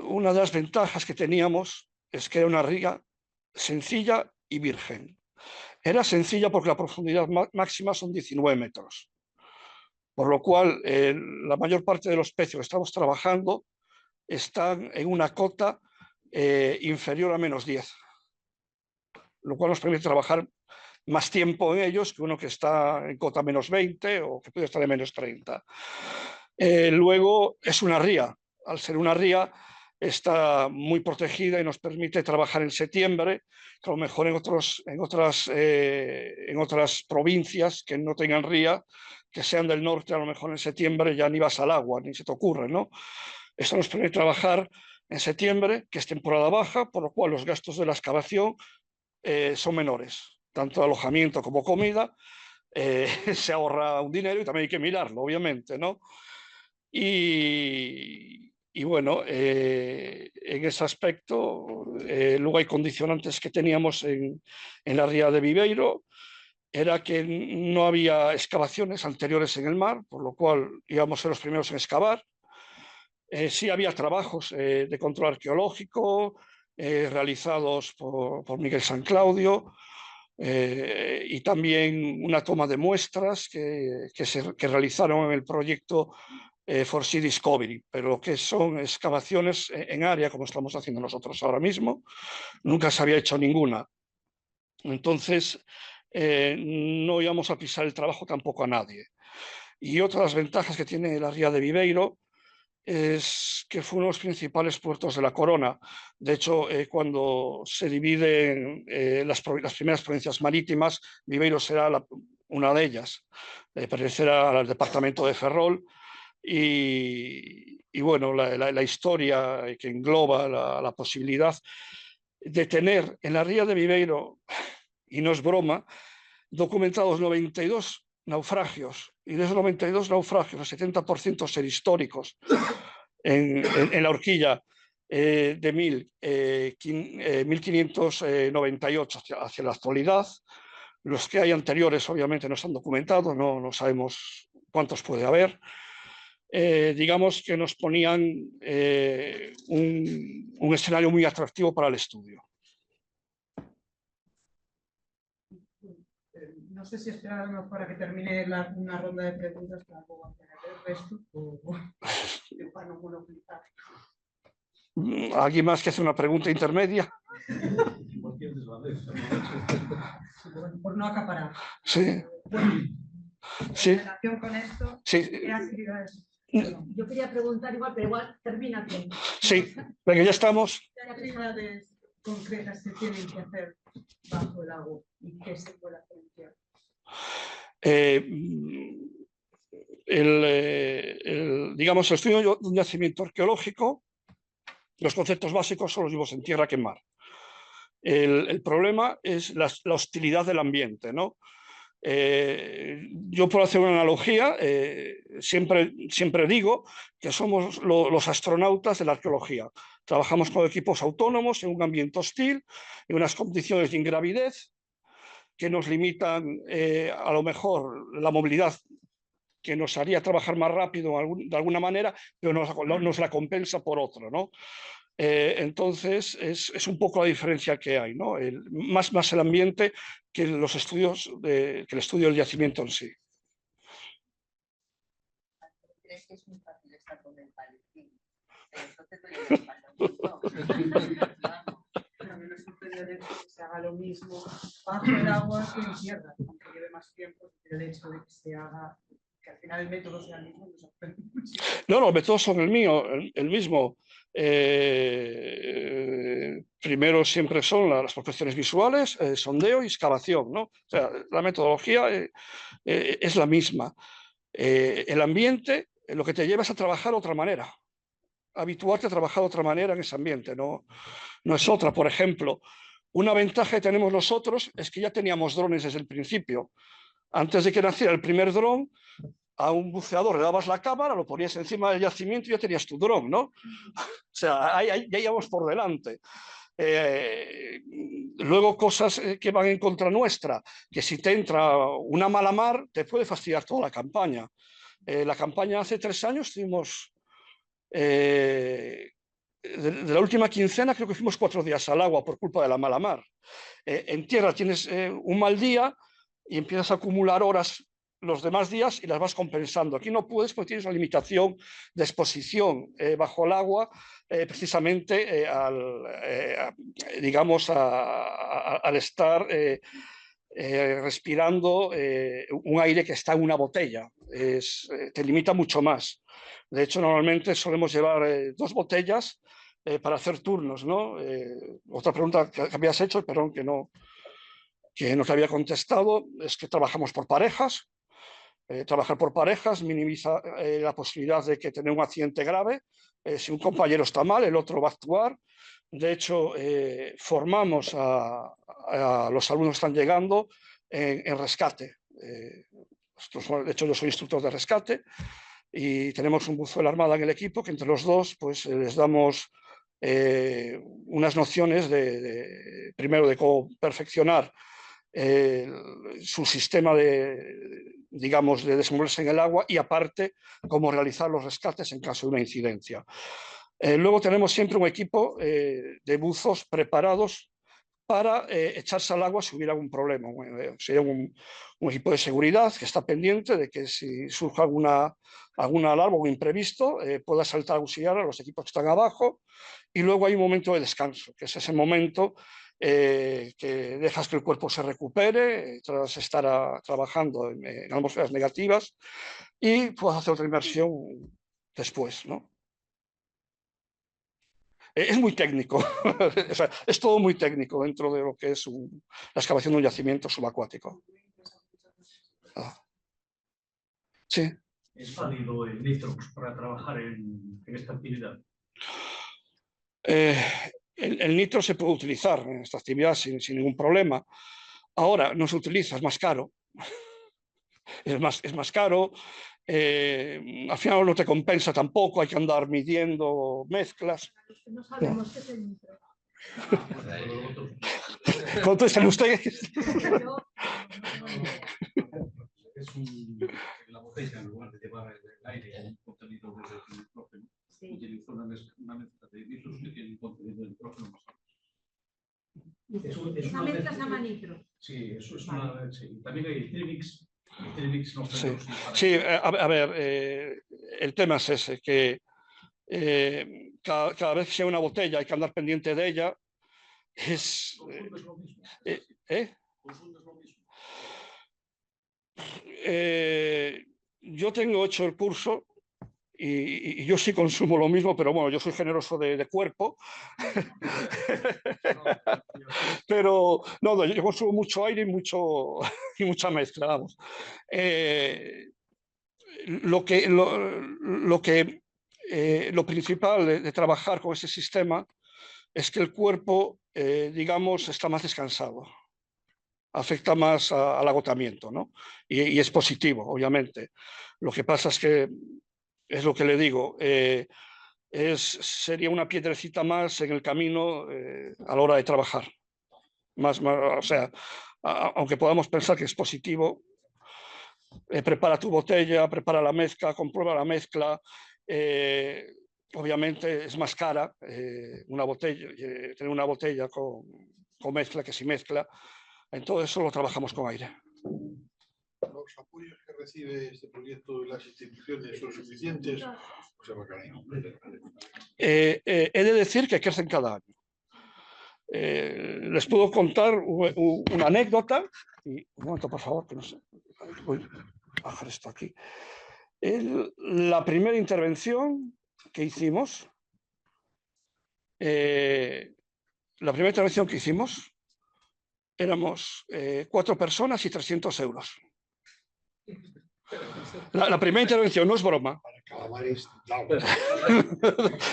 una de las ventajas que teníamos es que era una ría sencilla y virgen. Era sencilla porque la profundidad máxima son 19 metros, por lo cual la mayor parte de los pecios que estamos trabajando están en una cota inferior a -10, lo cual nos permite trabajar más tiempo en ellos que uno que está en cota -20 o que puede estar en -30. Luego es una ría. Al ser una ría está muy protegida y nos permite trabajar en septiembre, que a lo mejor en otras provincias que no tengan ría, que sean del norte, a lo mejor en septiembre ya ni vas al agua, ni se te ocurre, ¿no? Esto nos permite trabajar en septiembre, que es temporada baja, por lo cual los gastos de la excavación son menores, tanto alojamiento como comida. Se ahorra un dinero y también hay que mirarlo, obviamente, ¿no? Y bueno, en ese aspecto, luego hay condicionantes que teníamos en la ría de Viveiro, era que no había excavaciones anteriores en el mar, por lo cual íbamos a ser los primeros en excavar. Sí había trabajos de control arqueológico realizados por Miguel San Claudio, y también una toma de muestras que realizaron en el proyecto For Sea Discovery, pero que son excavaciones en área, como estamos haciendo nosotros ahora mismo. Nunca se había hecho ninguna. Entonces, no íbamos a pisar el trabajo tampoco a nadie. Y otra de las ventajas que tiene la ría de Viveiro es que fue uno de los principales puertos de la corona. De hecho, cuando se dividen las primeras provincias marítimas, Viveiro será una de ellas. Pertenecerá al departamento de Ferrol. Y bueno, la historia que engloba la posibilidad de tener en la ría de Viveiro, y no es broma, documentados 92 naufragios, y de esos 92 naufragios, el 70% ser históricos en la horquilla de 1598 hacia la actualidad. Los que hay anteriores obviamente no están documentados, no sabemos cuántos puede haber. Digamos que nos ponían un escenario muy atractivo para el estudio. No sé si esperar a lo mejor a que termine una ronda de preguntas para luego hacer el resto o para no monopolizar. ¿Alguien más que hace una pregunta intermedia? Por no acaparar. Sí. Bueno, Sí. en relación con esto, Sí. ¿qué actividades? Yo quería preguntar igual, pero igual termina aquí. Sí, venga, ya estamos. ¿Qué actividades concretas se tienen que hacer bajo el agua y qué se puede hacer en tierra? Digamos, el estudio de un yacimiento arqueológico, los conceptos básicos son los mismos en tierra que en mar. El problema es la hostilidad del ambiente, ¿no? Yo, por hacer una analogía, siempre digo que somos los astronautas de la arqueología. Trabajamos con equipos autónomos en un ambiente hostil, en unas condiciones de ingravidez que nos limitan a lo mejor la movilidad, que nos haría trabajar más rápido de alguna manera, pero nos la compensa por otro, ¿no? Entonces, es un poco la diferencia que hay, ¿no? Más el ambiente que los estudios, que el estudio del yacimiento en sí. ¿Crees que es muy fácil estar con el paletín? Entonces te doy la espalda. No es superior que se haga lo mismo bajo el agua que en tierra, aunque lleve más tiempo, el hecho de que se haga, que al final el método sea el mismo, nos sorprende mucho. No, los métodos son el mismo. Primero siempre son las prospecciones visuales, sondeo y excavación, ¿no? O sea, la metodología es la misma. El ambiente lo que te lleva es a trabajar de otra manera, habituarte a trabajar de otra manera en ese ambiente, no es otra. Por ejemplo, una ventaja que tenemos nosotros es que ya teníamos drones desde el principio. Antes de que naciera el primer dron, a un buceador le dabas la cámara, lo ponías encima del yacimiento y ya tenías tu dron, ¿no? O sea, ya íbamos por delante. Luego cosas que van en contra nuestra, que si te entra una mala mar te puede fastidiar toda la campaña. La campaña hace 3 años tuvimos, de la última quincena creo que fuimos 4 días al agua por culpa de la mala mar. En tierra tienes un mal día y empiezas a acumular horas los demás días y las vas compensando. Aquí no puedes porque tienes una limitación de exposición bajo el agua, precisamente digamos al estar respirando un aire que está en una botella. Te limita mucho más. De hecho, normalmente solemos llevar 2 botellas para hacer turnos, ¿no? Otra pregunta que habías hecho, perdón, que no te había contestado, es que trabajamos por parejas. Trabajar por parejas minimiza la posibilidad de que tener un accidente grave. Si un compañero está mal, el otro va a actuar. De hecho, formamos a los alumnos que están llegando en rescate. De hecho, yo soy instructor de rescate y tenemos un buzo de la Armada en el equipo que entre los dos pues, les damos unas nociones primero de cómo perfeccionar su sistema digamos, de desenvolverse en el agua y aparte cómo realizar los rescates en caso de una incidencia. Luego tenemos siempre un equipo de buzos preparados para echarse al agua si hubiera algún problema. Sería un equipo de seguridad que está pendiente de que si surge alguna alarma o un imprevisto pueda saltar a auxiliar a los equipos que están abajo. Y luego hay un momento de descanso, que es ese momento que dejas que el cuerpo se recupere tras estar trabajando en atmósferas negativas y puedes hacer otra inmersión después, ¿no? Es muy técnico, o sea, es todo muy técnico dentro de lo que es la excavación de un yacimiento subacuático. Sí. ¿Es válido el nitrox para trabajar en esta actividad? El nitro se puede utilizar en esta actividad sin ningún problema. Ahora no se utiliza, es más caro. Es más caro. Al final no te compensa tampoco, hay que andar midiendo mezclas. No sabemos qué es el nitro. ¿Contesten ustedes? En la botella, en lugar de llevar el aire un contenido de nitrógeno, utiliza una mezcla de nitros que tiene un contenido de nitrógeno más alto. Esa mezcla se llama nitro. Sí, eso es una. Sí. También hay Trimix. No sé sí, a ver, el tema es ese, que cada vez que sea una botella hay que andar pendiente de ella. ¿Confundes lo mismo? ¿Confundes lo mismo? Yo tengo hecho el curso y yo sí consumo lo mismo, pero bueno, yo soy generoso de cuerpo. Pero no, yo consumo mucho aire y mucha mezcla, vamos. Lo principal de trabajar con ese sistema es que el cuerpo, digamos, está más descansado. Afecta más al agotamiento, ¿no? Y es positivo, obviamente. Lo que pasa es que, es lo que le digo, sería una piedrecita más en el camino a la hora de trabajar. O sea, aunque podamos pensar que es positivo, prepara tu botella, prepara la mezcla, comprueba la mezcla. Obviamente es más cara una botella, tener una botella con mezcla que sin mezcla. En todo eso lo trabajamos con aire. ¿Los apoyos que recibe este proyecto de las instituciones son suficientes? He de decir que crecen cada año. Les puedo contar una anécdota. Un momento, por favor, que no sé. Voy a bajar esto aquí. La primera intervención que hicimos, éramos 4 personas y 300 euros. La primera intervención, no es broma.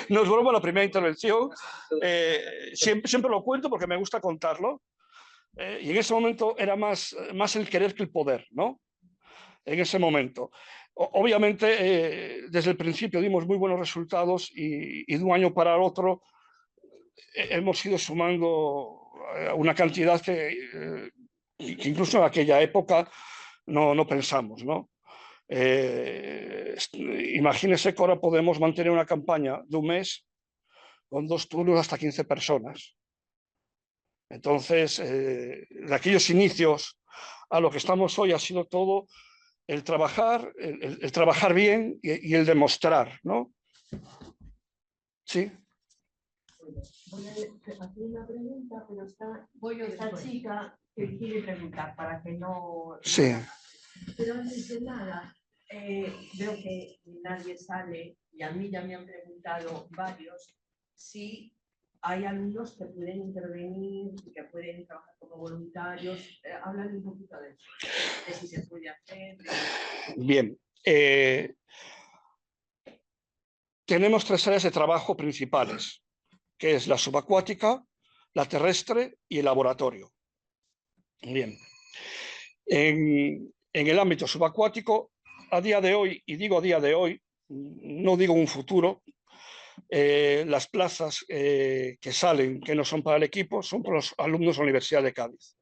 No es broma la primera intervención. Siempre lo cuento porque me gusta contarlo. Y en ese momento era más el querer que el poder, ¿no? En ese momento. Obviamente, desde el principio dimos muy buenos resultados y de un año para el otro hemos ido sumando una cantidad que incluso en aquella época no pensamos, ¿no? Imagínese que ahora podemos mantener una campaña de un mes con 2 turnos hasta 15 personas. Entonces, de aquellos inicios a lo que estamos hoy ha sido todo el trabajar bien y el demostrar, ¿no? Sí. Voy a hacer una pregunta, pero esta chica que quiere preguntar para que no... Sí. Pero antes de nada, veo que nadie sale y a mí ya me han preguntado varios si hay alumnos que pueden intervenir y que pueden trabajar como voluntarios. Hablan un poquito de eso, de si se puede hacer. Bien. Tenemos 3 áreas de trabajo principales, que es la subacuática, la terrestre y el laboratorio. Bien. En el ámbito subacuático, a día de hoy, y digo a día de hoy, no digo un futuro, las plazas que salen, que no son para el equipo, son para los alumnos de la Universidad de Cádiz.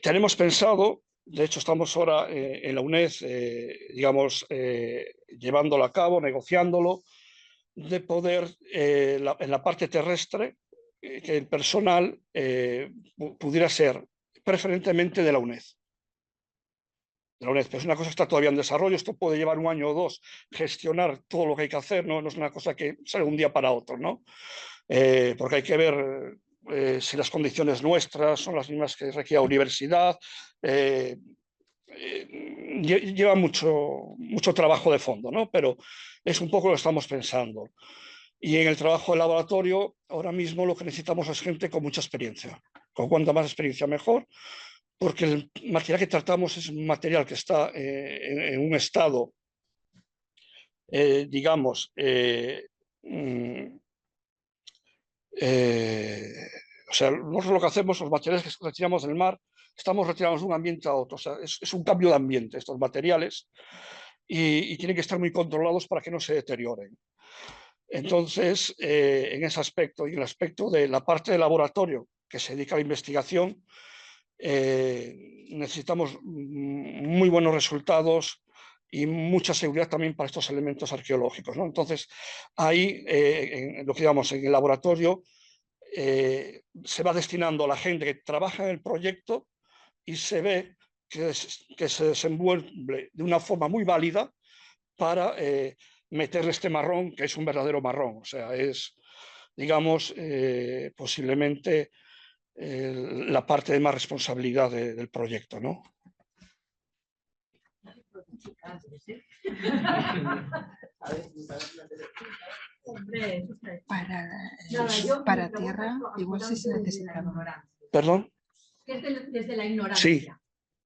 Tenemos pensado, de hecho estamos ahora en la UNED, digamos, llevándolo a cabo, negociándolo, de poder, en la parte terrestre, que el personal pudiera ser preferentemente de la UNED. Pero es una cosa que está todavía en desarrollo, esto puede llevar 1 año o 2, gestionar todo lo que hay que hacer, no es una cosa que sale de un día para otro, ¿no? Porque hay que ver si las condiciones nuestras son las mismas que requiere la universidad, lleva mucho trabajo de fondo, ¿no? Pero es un poco lo que estamos pensando. Y en el trabajo de laboratorio, ahora mismo lo que necesitamos es gente con mucha experiencia. Con cuanta más experiencia mejor, porque el material que tratamos es un material que está en un estado, digamos, o sea, nosotros lo que hacemos, los materiales que retiramos del mar, estamos retirando de un ambiente a otro. O sea, es un cambio de ambiente estos materiales y tienen que estar muy controlados para que no se deterioren. Entonces, en ese aspecto y en el aspecto de la parte de laboratorio que se dedica a la investigación, necesitamos muy buenos resultados y mucha seguridad también para estos elementos arqueológicos, ¿no? Entonces, ahí, en lo que llamamos en el laboratorio, se va destinando a la gente que trabaja en el proyecto y se ve que se desenvuelve de una forma muy válida para meterle este marrón, que es un verdadero marrón. O sea, es, digamos, posiblemente la parte de más responsabilidad del proyecto, ¿no? Para tierra, igual sí se necesita. ¿Perdón? Que es desde la ignorancia. Sí.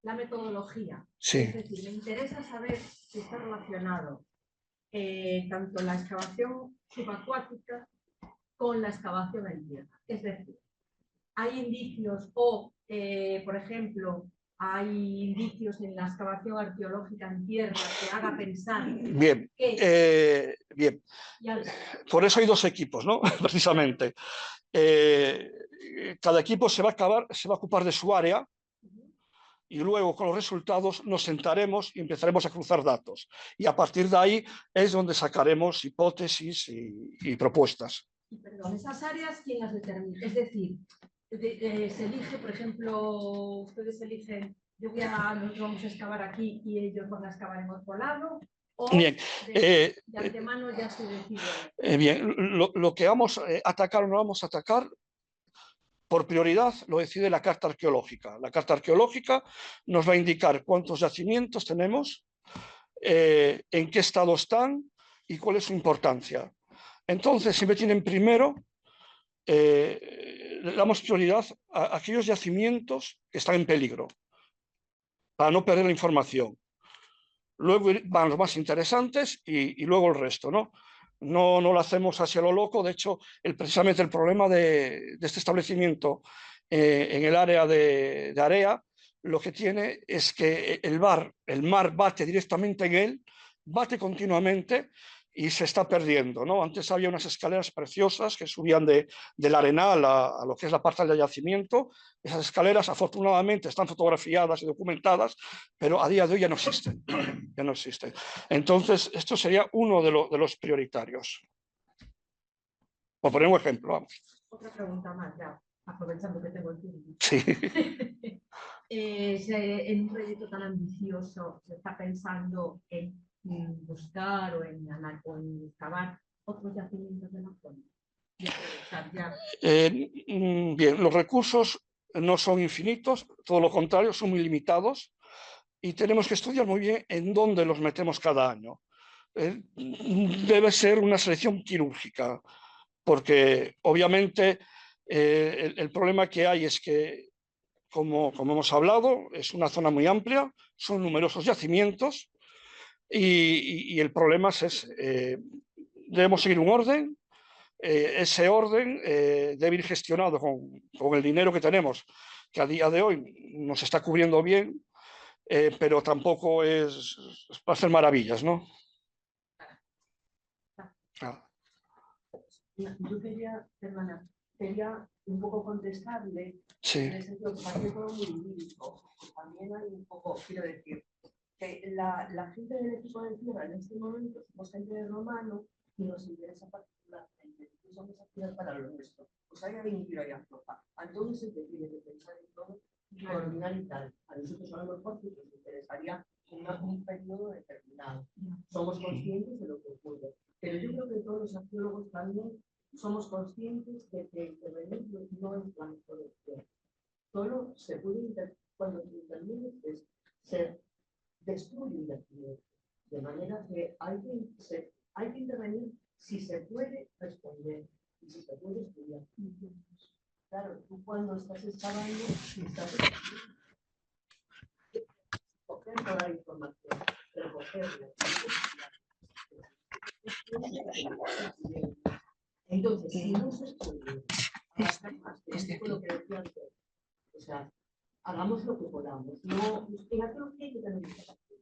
La metodología. Sí. Es decir, me interesa saber si está relacionado tanto la excavación subacuática con la excavación en tierra. Es decir, hay indicios o, por ejemplo, hay indicios en la excavación arqueológica en tierra que haga pensar bien, que... bien. Por eso hay 2 equipos, ¿no? Precisamente. Cada equipo se va a ocupar de su área y luego con los resultados nos sentaremos y empezaremos a cruzar datos. Y a partir de ahí es donde sacaremos hipótesis y propuestas. Perdón, esas áreas, ¿quién las determina? Es decir, se elige, por ejemplo, ustedes eligen, nosotros vamos a excavar aquí y ellos van a excavar en otro lado, o bien, de antemano ya se decide. Bien, lo que vamos a atacar o no vamos a atacar, por prioridad lo decide la carta arqueológica. La carta arqueológica nos va a indicar cuántos yacimientos tenemos, en qué estado están y cuál es su importancia. Entonces, siempre tienen primero, le damos prioridad a aquellos yacimientos que están en peligro, para no perder la información. Luego van los más interesantes y luego el resto, ¿no? No lo hacemos hacia lo loco. De hecho, precisamente el problema de este establecimiento en el área de Area, lo que tiene es que el mar bate directamente en él, bate continuamente y se está perdiendo, ¿no? Antes había unas escaleras preciosas que subían del Arenal a lo que es la parte del yacimiento. Esas escaleras afortunadamente están fotografiadas y documentadas, pero a día de hoy ya no existen. Ya no existen. Entonces, esto sería uno de los prioritarios. Por poner un ejemplo, vamos. Otra pregunta más, ya, aprovechando que tengo el tiempo. Sí. En un proyecto tan ambicioso, se está pensando en buscar o en excavar otros yacimientos de la zona. Bien, los recursos no son infinitos, todo lo contrario, son muy limitados y tenemos que estudiar muy bien en dónde los metemos cada año. Debe ser una selección quirúrgica, porque obviamente el problema que hay es que, como hemos hablado, es una zona muy amplia, son numerosos yacimientos y el problema es ese. Debemos seguir un orden. Ese orden debe ir gestionado con el dinero que tenemos, que a día de hoy nos está cubriendo bien, pero tampoco es para hacer maravillas, ¿no? Yo quería, perdona, quería un poco contestarle Sí. en el sentido que parece todo muy idílico. También hay un poco, quiero decir, que la gente del equipo de tierra en este momento somos gente de romano y nos interesa particularmente, y somos actividad para lo nuestro. Pues hay alguien que vaya a flotar. Entonces el que tiene que pensar en todo y coordinar y tal. A nosotros a lo mejor nos interesaría un periodo determinado. Somos conscientes de lo que ocurre. Pero yo creo que todos los arqueólogos también somos conscientes de que intervenir no es la mejor opción. Solo se puede intervenir cuando se interviene, se destruye un yacimiento. De manera que hay que intervenir si se puede responder y si se puede estudiar. Claro, tú cuando estás excavando, estás coger toda la información, recogerla. Entonces, si no se estudia, lo que decía antes, o sea, hagamos lo que podamos. No, en arqueología hay que tener información.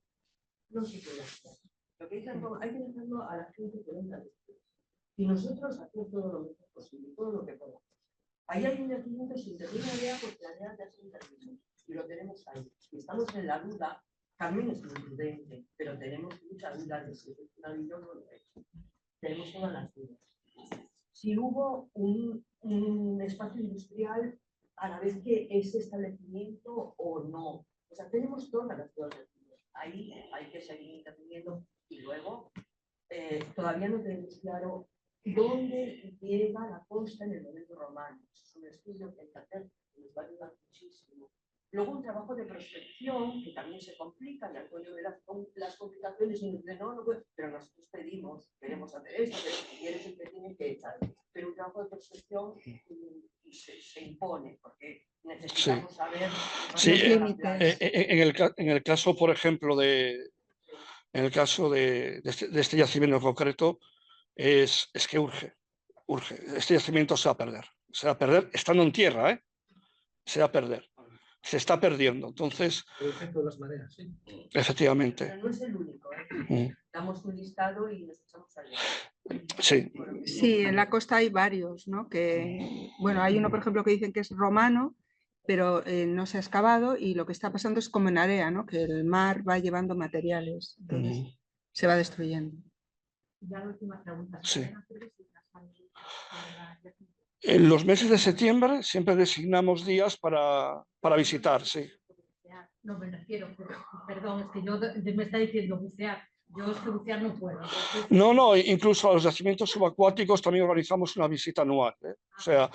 No se puede hacer. Lo que hay que dejarlo a la gente que venga después. Y nosotros hacer todo lo mejor posible, todo lo que podamos. Ahí hay un yacimiento sin terminar porque la idea ya se terminó. Y lo tenemos ahí. Si estamos en la duda, Carmen es muy prudente, pero tenemos mucha duda de si es una vida o no lo es. Tenemos todas las dudas. Si hubo un espacio industrial a la vez que ese establecimiento o no. O sea, tenemos todas las dudas. Ahí hay que seguir interviniendo y luego todavía no tenemos claro dónde llega la costa en el momento romano. Es un estudio que hay que hacer, que nos va a ayudar muchísimo. Luego un trabajo de prospección que también se complica, y Antonio ve las complicaciones y nos dice, no, pero nosotros queremos hacer esto, y eres el que tiene que echar. Pero un trabajo de prospección se impone, porque necesitamos saber... Sí, en el caso, por ejemplo, de este yacimiento en concreto, es que urge. Este yacimiento se va a perder estando en tierra, se va a perder. Se está perdiendo, entonces... El efecto de las mareas, sí. Efectivamente. Pero no es el único, damos un listado y nos echamos a leer. Sí. Sí, en la costa hay varios, ¿no? Que, bueno, hay uno, por ejemplo, que dicen que es romano, pero no se ha excavado y lo que está pasando es como en Area, ¿no? Que el mar va llevando materiales, entonces se va destruyendo. Ya la última pregunta. Sí. En los meses de septiembre siempre designamos días para visitar, sí. No me refiero, perdón, es que yo me está diciendo bucear. Yo es que bucear no puedo. Entonces... No, incluso a los yacimientos subacuáticos también organizamos una visita anual. O sea,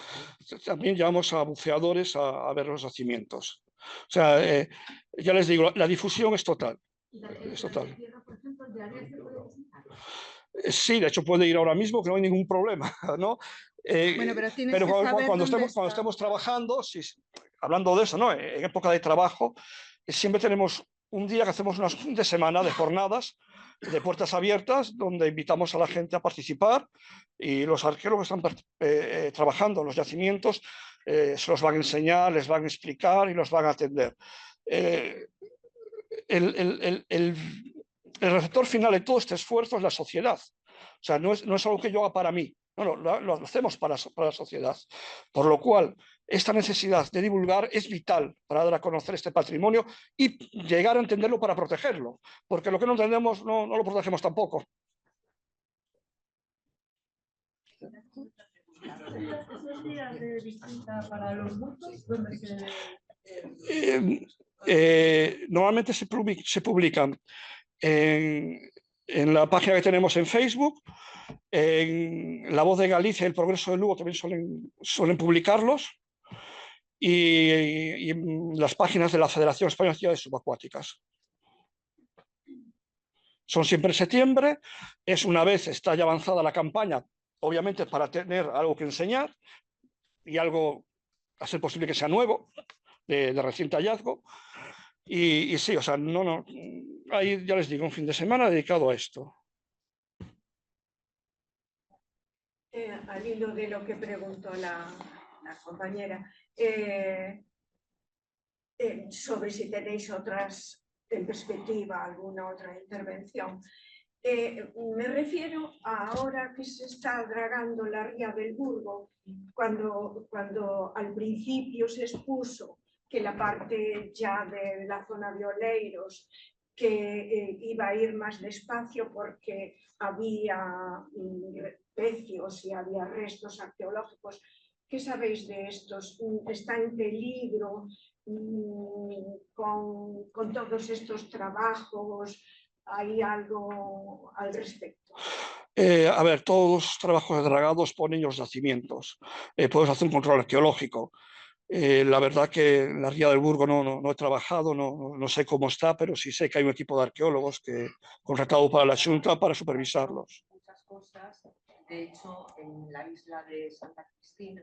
también llevamos a buceadores a ver los yacimientos. O sea, ya les digo, la difusión es total. Es total. Sí, de hecho puede ir ahora mismo, que no hay ningún problema, ¿no? Bueno, pero cuando estemos trabajando, hablando de eso, ¿no? En época de trabajo, siempre tenemos un día que hacemos un fin de semana de jornadas de puertas abiertas, donde invitamos a la gente a participar y los arqueólogos están trabajando en los yacimientos, se los van a enseñar, les van a explicar y los van a atender. El receptor final de todo este esfuerzo es la sociedad. O sea, no es algo que yo haga para mí, no, lo hacemos para la sociedad. Por lo cual, esta necesidad de divulgar es vital para dar a conocer este patrimonio y llegar a entenderlo para protegerlo, porque lo que no entendemos no lo protegemos tampoco. ¿Esos días de visita para los grupos dónde se...? Normalmente se publican en en la página que tenemos en Facebook, en La Voz de Galicia y El Progreso de Lugo también suelen publicarlos, y en las páginas de la Federación Española de Actividades Subacuáticas. Son siempre en septiembre, es una vez está ya avanzada la campaña, obviamente para tener algo que enseñar y algo, a ser posible que sea nuevo, de reciente hallazgo. Y sí, o sea, ahí ya les digo, un fin de semana dedicado a esto. Al hilo de lo que preguntó la compañera, sobre si tenéis otras en perspectiva, alguna otra intervención. Me refiero a ahora que se está dragando la ría del Burgo, cuando al principio se expuso que la parte ya de la zona de Oleiros que iba a ir más despacio porque había pecios y había restos arqueológicos. ¿Qué sabéis de estos? ¿Está en peligro con todos estos trabajos? ¿Hay algo al respecto? A ver, todos los trabajos de dragados ponen los yacimientos. Puedes hacer un control arqueológico. La verdad que en la ría del Burgo no he trabajado, no sé cómo está, pero sí sé que hay un equipo de arqueólogos contratado para la Junta para supervisarlos. Muchas cosas. De hecho, en la isla de Santa Cristina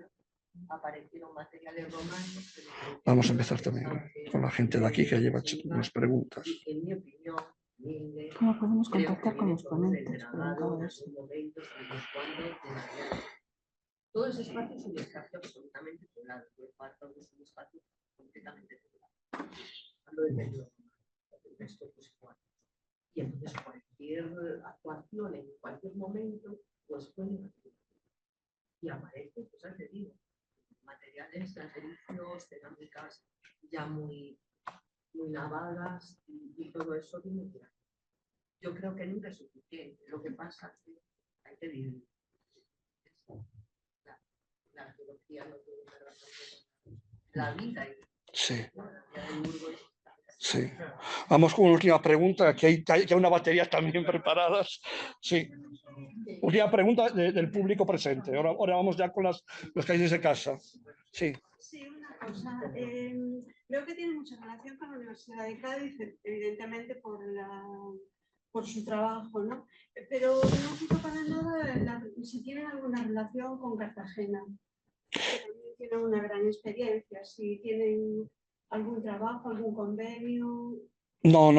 aparecieron materiales romanos. Vamos a empezar también con la gente de aquí que lleva unas preguntas. En mi opinión, ¿cómo podemos contactar con los ponentes? Todo ese espacio es un espacio absolutamente poblado, por parte de un espacio completamente poblado. Hablo del periodo del resto pues igual. Y entonces cualquier actuación en cualquier momento pues puede hacer. Y aparece, pues ya te digo, materiales latericios, cerámicas ya muy lavadas y todo eso tiene que ir. Yo creo que nunca es suficiente. Lo que pasa es que hay que vivir. La arqueología no tiene la vida. Sí. Sí. Vamos con una última pregunta, que hay una batería también preparadas. Sí. Última pregunta del público presente. Ahora vamos ya con los que hay desde casa. Sí. Sí, una cosa. Veo que tiene mucha relación con la Universidad de Cádiz, evidentemente por su trabajo, ¿no? Pero no quito para nada si tienen alguna relación con Cartagena, que también tienen una gran experiencia, si tienen algún trabajo, algún convenio. No.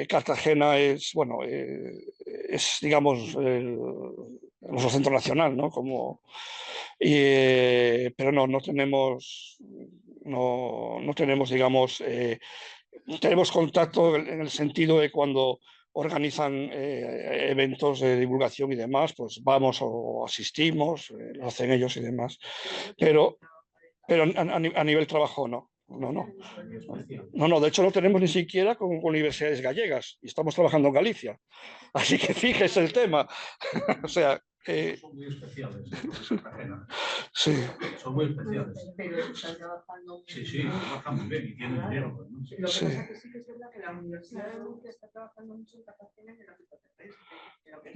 Cartagena es, bueno, es, digamos, nuestro centro nacional, ¿no? Pero no tenemos, digamos, tenemos contacto en el sentido de cuando organizan eventos de divulgación y demás, pues vamos o asistimos, lo hacen ellos y demás, pero a nivel trabajo no. De hecho no tenemos ni siquiera con universidades gallegas y estamos trabajando en Galicia, así que fíjese el tema. O sea, son muy especiales. Sí. Son muy especiales. Pero están trabajando. Sí, trabajan muy bien y tienen dinero. ¿No? Lo que pasa es que sí que es verdad que la Universidad de Murcia está trabajando mucho en Cartagena en el ámbito terrestre, pero que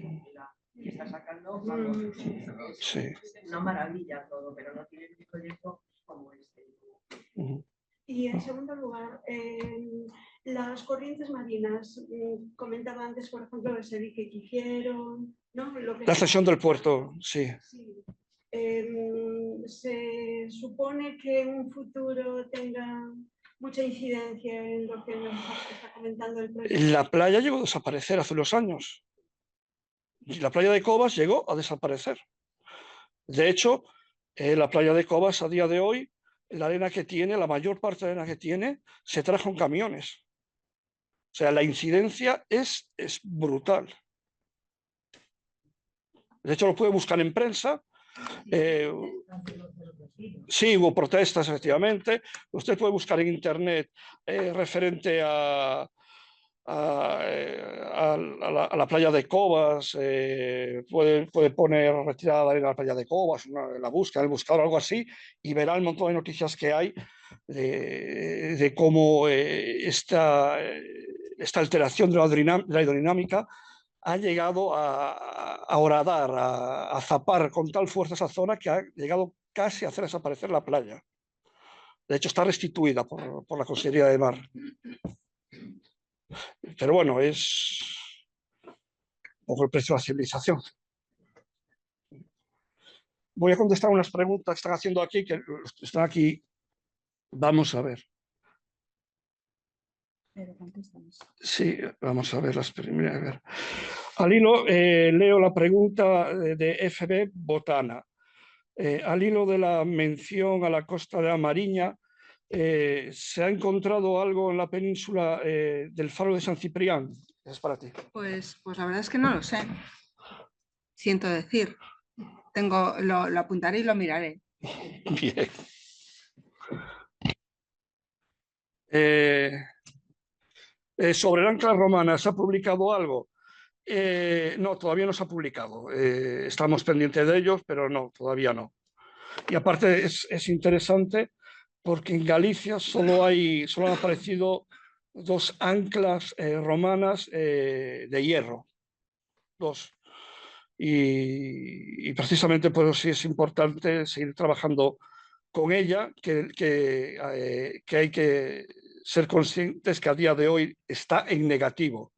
y está sacando, vamos, es una maravilla todo, pero no tiene un proyecto como este. Y en segundo lugar, las corrientes marinas, comentaba antes, por ejemplo, el Sevique que hicieron, ¿no? La cesión del puerto, sí. Se supone que en un futuro tenga mucha incidencia en lo que nos está comentando el proyecto. La playa llegó a desaparecer hace unos años. La playa de Cobas llegó a desaparecer. De hecho, la playa de Cobas a día de hoy, la arena que tiene, la mayor parte de la arena que tiene, se trajo en camiones. O sea, la incidencia es brutal. De hecho, lo puede buscar en prensa. Sí, hubo protestas, efectivamente. Usted puede buscar en internet referente a la playa de Cobas, puede poner retirada de la playa de Cobas, la busca, el buscador, algo así, y verá el montón de noticias que hay de cómo esta alteración de la hidrodinámica ha llegado a horadar, a zapar con tal fuerza esa zona que ha llegado casi a hacer desaparecer la playa. De hecho, está restituida por la Consejería de Mar. Pero bueno, es un poco el precio de la civilización. Voy a contestar unas preguntas que están haciendo aquí, que están aquí. Vamos a ver. Sí, vamos a ver las primeras. A ver. Al hilo, leo la pregunta de FB Botana. Al hilo de la mención a la costa de Amariña, ¿se ha encontrado algo en la península del Faro de San Ciprián? Es para ti. Pues la verdad es que no lo sé. Siento decir. Lo apuntaré y lo miraré. Bien. Sobre el ancla romana, ¿se ha publicado algo? No, todavía no se ha publicado. Estamos pendientes de ellos, pero no, todavía no. Y aparte es interesante porque en Galicia solo han aparecido 2 anclas romanas de hierro. 2. Y precisamente por eso sí es importante seguir trabajando con ella, que hay que ser conscientes que a día de hoy está en negativo.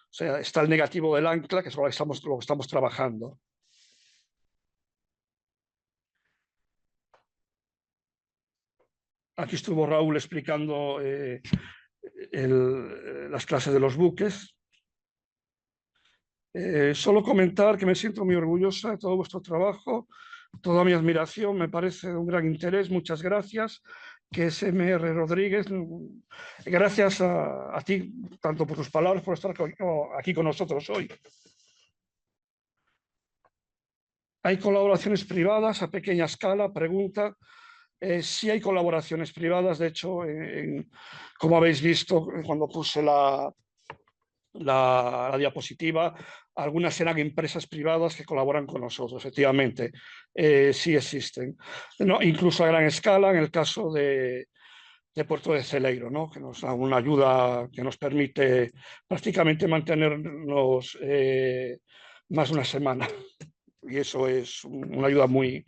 O sea, está el negativo del ancla, que es lo que estamos trabajando. Aquí estuvo Raúl explicando las clases de los buques. Solo comentar que me siento muy orgullosa de todo vuestro trabajo, toda mi admiración, me parece de un gran interés. Muchas gracias. Que es M.R. Rodríguez, gracias a ti, tanto por tus palabras, por estar aquí con nosotros hoy. ¿Hay colaboraciones privadas a pequeña escala? Pregunta. Sí hay colaboraciones privadas, de hecho, como habéis visto cuando puse la diapositiva, algunas eran empresas privadas que colaboran con nosotros, efectivamente, sí existen. No, incluso a gran escala, en el caso de Puerto de Celeiro, ¿no? Que nos da una ayuda que nos permite prácticamente mantenernos más de una semana. Y eso es una ayuda muy,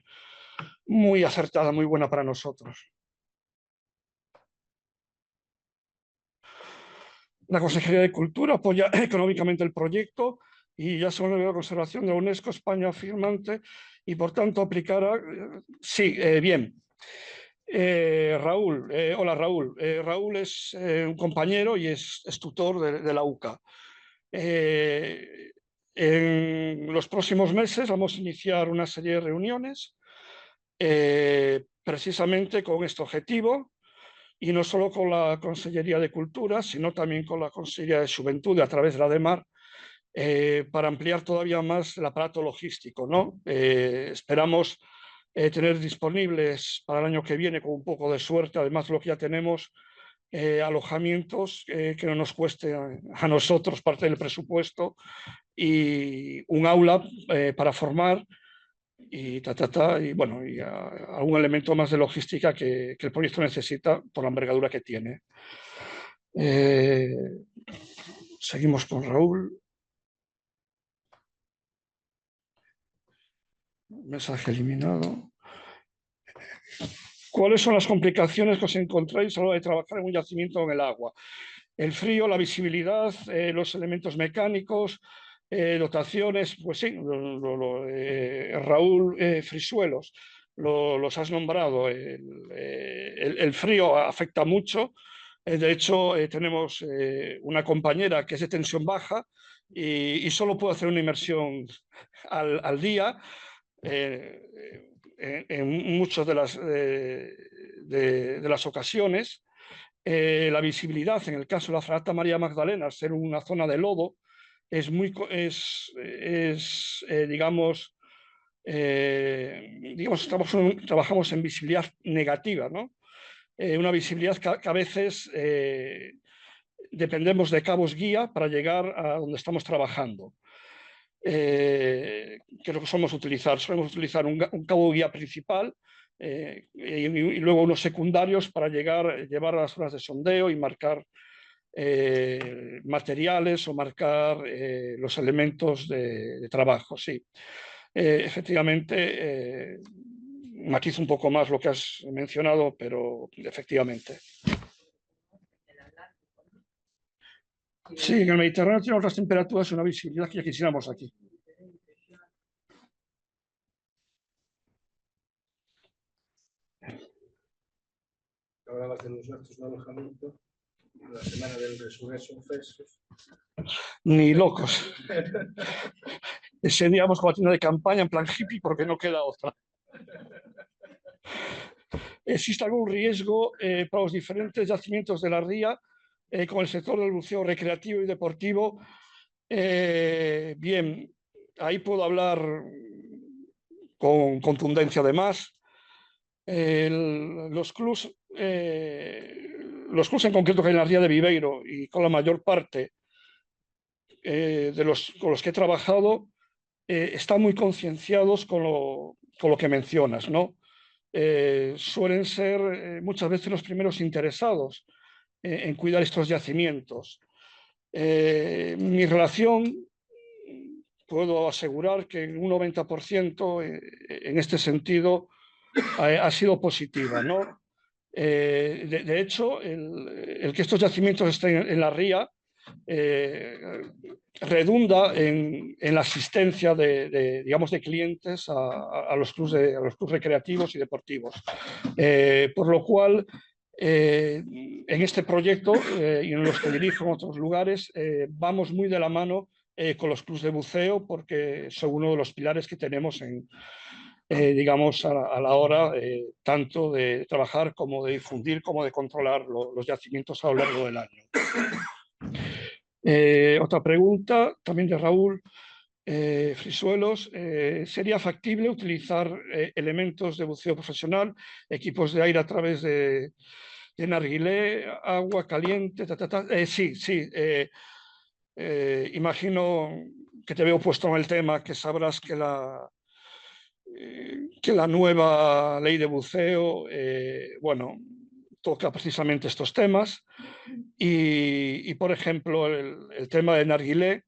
muy acertada, muy buena para nosotros. La Consejería de Cultura apoya económicamente el proyecto y ya según la conservación de la UNESCO, España firmante y por tanto aplicará... Sí, bien. Raúl, hola Raúl. Raúl es un compañero y es tutor de la UCA. En los próximos meses vamos a iniciar una serie de reuniones precisamente con este objetivo, y no solo con la Consellería de Cultura, sino también con la Consellería de Juventud a través de la DEMAR, para ampliar todavía más el aparato logístico, ¿no? Esperamos tener disponibles para el año que viene, con un poco de suerte, además de lo que ya tenemos, alojamientos que no nos cueste a nosotros parte del presupuesto, y un aula para formar y y bueno, y algún elemento más de logística que el proyecto necesita por la envergadura que tiene. Seguimos con Raúl. Mensaje eliminado. ¿Cuáles son las complicaciones que os encontráis a la hora de trabajar en un yacimiento en el agua? El frío, la visibilidad, los elementos mecánicos, dotaciones. Pues sí, Raúl Frisuelos, los has nombrado. El frío afecta mucho. De hecho, tenemos una compañera que es de tensión baja y solo puede hacer una inmersión al día. En muchas de las ocasiones, la visibilidad, en el caso de la Fragata María Magdalena, ser una zona de lodo, digamos, trabajamos en visibilidad negativa, ¿no? Una visibilidad que a veces dependemos de cabos guía para llegar a donde estamos trabajando. Que es lo que solemos utilizar un cabo guía principal y luego unos secundarios para llevar a las zonas de sondeo y marcar materiales o marcar los elementos de trabajo, sí. Efectivamente, matizo un poco más lo que has mencionado, pero efectivamente. Sí, en el Mediterráneo tenemos las temperaturas y una visibilidad que ya quisiéramos aquí. Hablabas de los gastos de alojamiento, la semana del Resurrection Fest. Ni locos. Ese día vamos con la tienda de campaña en plan hippie porque no queda otra. ¿Existe algún riesgo para los diferentes yacimientos de la ría con el sector del buceo recreativo y deportivo? Bien, ahí puedo hablar con contundencia además. Los clubs en concreto que hay en la ría de Viveiro y con la mayor parte con los que he trabajado están muy concienciados con lo que mencionas, ¿no? Suelen ser muchas veces los primeros interesados en cuidar estos yacimientos. Mi relación, puedo asegurar que en un 90% en este sentido ha sido positiva, ¿no? De hecho, el que estos yacimientos estén en la ría redunda en la asistencia digamos, de clientes a los clubes recreativos y deportivos. Por lo cual, en este proyecto y en los que dirijo en otros lugares, vamos muy de la mano con los clubes de buceo porque son uno de los pilares que tenemos digamos, a la hora tanto de trabajar como de difundir, como de controlar los yacimientos a lo largo del año. Otra pregunta, también de Raúl Frisuelos. ¿Sería factible utilizar elementos de buceo profesional, equipos de aire a través de narguilé, agua caliente? Sí. Imagino que te veo puesto en el tema, que sabrás que la nueva ley de buceo, bueno, toca precisamente estos temas y por ejemplo, el tema de narguilé,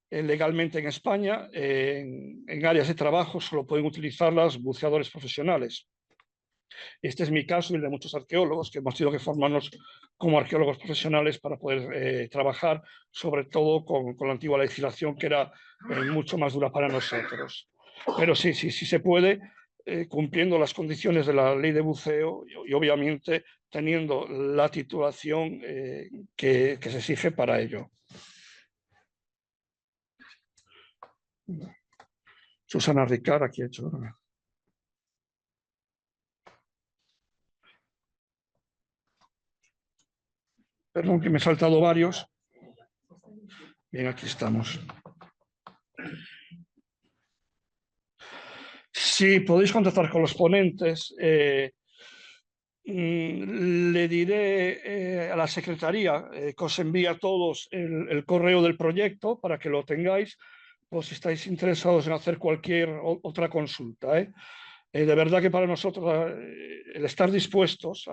legalmente en España, en áreas de trabajo solo pueden utilizarlas buceadores profesionales. Este es mi caso y el de muchos arqueólogos que hemos tenido que formarnos como arqueólogos profesionales para poder trabajar, sobre todo con la antigua legislación que era mucho más dura para nosotros. Pero sí se puede, cumpliendo las condiciones de la ley de buceo y obviamente teniendo la titulación que se exige para ello. Susana Ricard, aquí he hecho. Perdón, que me he saltado varios. Bien, aquí estamos. Sí, podéis contactar con los ponentes. Le diré a la secretaría que os envíe a todos el correo del proyecto para que lo tengáis, por si estáis interesados en hacer cualquier otra consulta. De verdad que para nosotros el estar dispuestos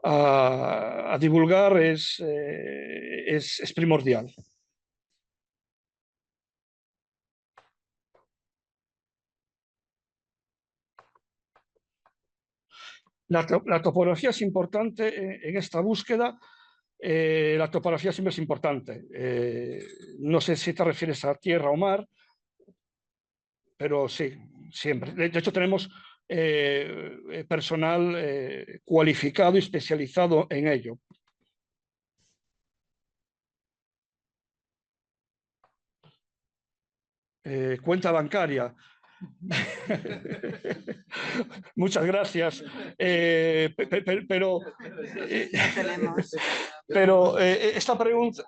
a divulgar es primordial. La topografía es importante en esta búsqueda. La topografía siempre es importante. No sé si te refieres a tierra o mar, pero sí, siempre. De hecho, tenemos personal cualificado y especializado en ello. Cuenta bancaria. Muchas gracias. Pero esta pregunta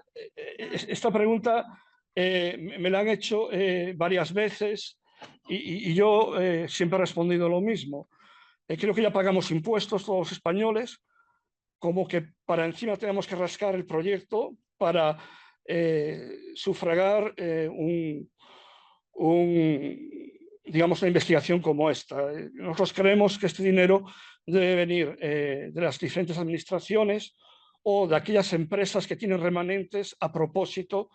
me la han hecho varias veces y yo siempre he respondido lo mismo. Creo que ya pagamos impuestos todos los españoles, como que para encima tenemos que rascar el proyecto para sufragar digamos, una investigación como esta. Nosotros creemos que este dinero debe venir de las diferentes administraciones o de aquellas empresas que tienen remanentes a propósito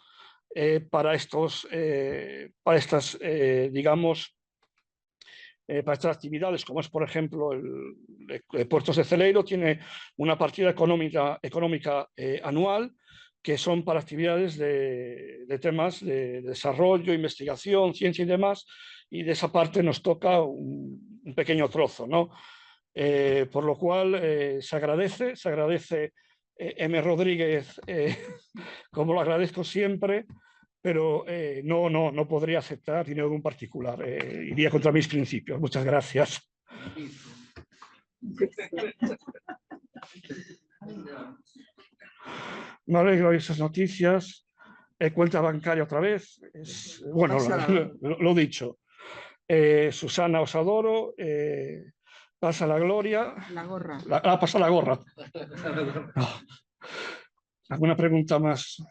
para estas, digamos, para estas actividades, como es, por ejemplo, el Puertos de Celeiro, tiene una partida económica anual que son para actividades de temas de desarrollo, investigación, ciencia y demás, y de esa parte nos toca un pequeño trozo, ¿no? Por lo cual se agradece M. Rodríguez, como lo agradezco siempre, pero no podría aceptar dinero de un particular. Iría contra mis principios. Muchas gracias. Me alegro de esas noticias. Cuenta bancaria otra vez. Bueno, lo dicho. Susana, os adoro. Pasa la gloria. La gorra. Pasa la gorra. No. ¿Alguna pregunta más?